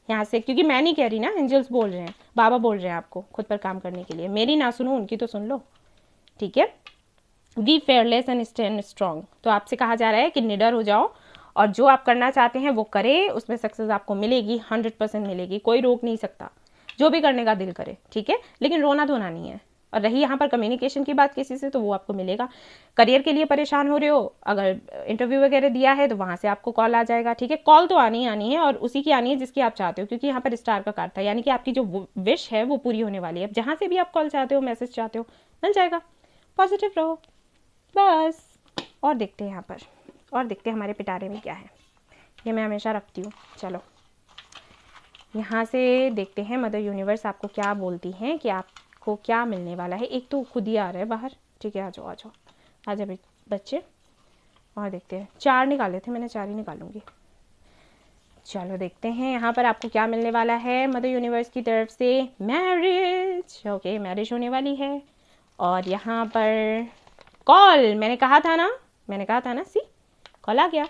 यहाँ से, क्योंकि मैं नहीं कह रही ना, एंजल्स बोल रहे हैं, बाबा बोल रहे हैं आपको खुद पर काम करने के लिए। मेरी ना सुनो, उनकी तो सुन लो, ठीक है। Be fearless and stand strong, तो आपसे कहा जा रहा है कि निडर हो जाओ और जो आप करना चाहते हैं वो करें, उसमें सक्सेस आपको मिलेगी, 100% मिलेगी, कोई रोक नहीं सकता। जो भी करने का दिल करे, ठीक है, लेकिन रोना धोना नहीं है, और रही यहाँ पर कम्युनिकेशन की बात किसी से, तो वो आपको मिलेगा। करियर के लिए परेशान हो रहे हो, अगर इंटरव्यू वगैरह दिया है तो वहाँ से आपको कॉल आ जाएगा, ठीक है। कॉल तो आनी ही आनी है और उसी की आनी है जिसकी आप चाहते हो, क्योंकि यहाँ पर स्टार का कार्ड था, यानी कि आपकी जो विश है वो पूरी होने वाली है। जहाँ से भी आप कॉल चाहते हो, मैसेज चाहते हो, मिल जाएगा। पॉजिटिव रहो बस। और देखते हैं यहाँ पर, और देखते हैं हमारे पिटारे में क्या है। ये मैं हमेशा रखती हूँ। चलो यहाँ से देखते हैं मदर यूनिवर्स आपको क्या बोलती हैं कि आपको क्या मिलने वाला है। एक तो खुद ही आ रहा है बाहर, ठीक है, आ जाओ आ जाओ आ जाओ बच्चे। और देखते हैं, 4 निकाले थे मैंने, 4 ही निकालूंगी। चलो देखते हैं यहाँ पर आपको क्या मिलने वाला है मदर यूनिवर्स की तरफ से। मैरिज, ओके, मैरिज होने वाली है। और यहाँ पर कॉल, मैंने कहा था ना, सी कॉल आ गया।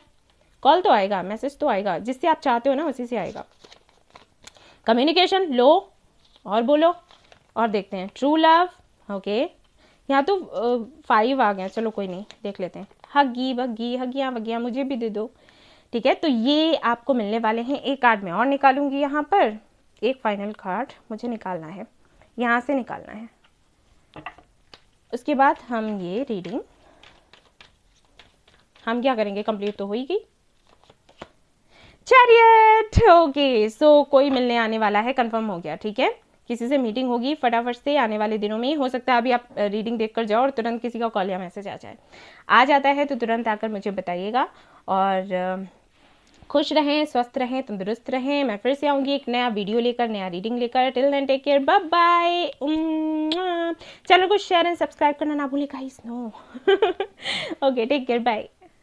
कॉल तो आएगा, मैसेज तो आएगा, जिससे आप चाहते हो ना उसी से आएगा। कम्युनिकेशन लो और बोलो। और देखते हैं ट्रू लव, ओके, यहाँ तो 5 आ गया, चलो कोई नहीं, देख लेते हैं। हगी बग्गी, हगियाँ वगियाँ मुझे भी दे दो, ठीक है। तो ये आपको मिलने वाले हैं। एक कार्ड मैं और निकालूंगी यहाँ पर, एक फाइनल कार्ड मुझे निकालना है, यहाँ से निकालना है। उसके बाद हम ये रीडिंग हम क्या करेंगे, कंप्लीट तो होगी। चैरियट, ओके, सो कोई मिलने आने वाला है, कंफर्म हो गया, ठीक है। किसी से मीटिंग होगी फटाफट से आने वाले दिनों में। हो सकता है अभी आप रीडिंग देखकर जाओ और तुरंत किसी का कॉल या मैसेज आ जाए। आ जाता है तो तुरंत आकर मुझे बताइएगा। और खुश रहें, स्वस्थ रहें, तंदुरुस्त रहें। मैं फिर से आऊँगी एक नया वीडियो लेकर, नया रीडिंग लेकर। Till then take care, bye bye. Channel को शेयर एंड सब्सक्राइब करना ना भूलिए guys. No okay, take care, bye.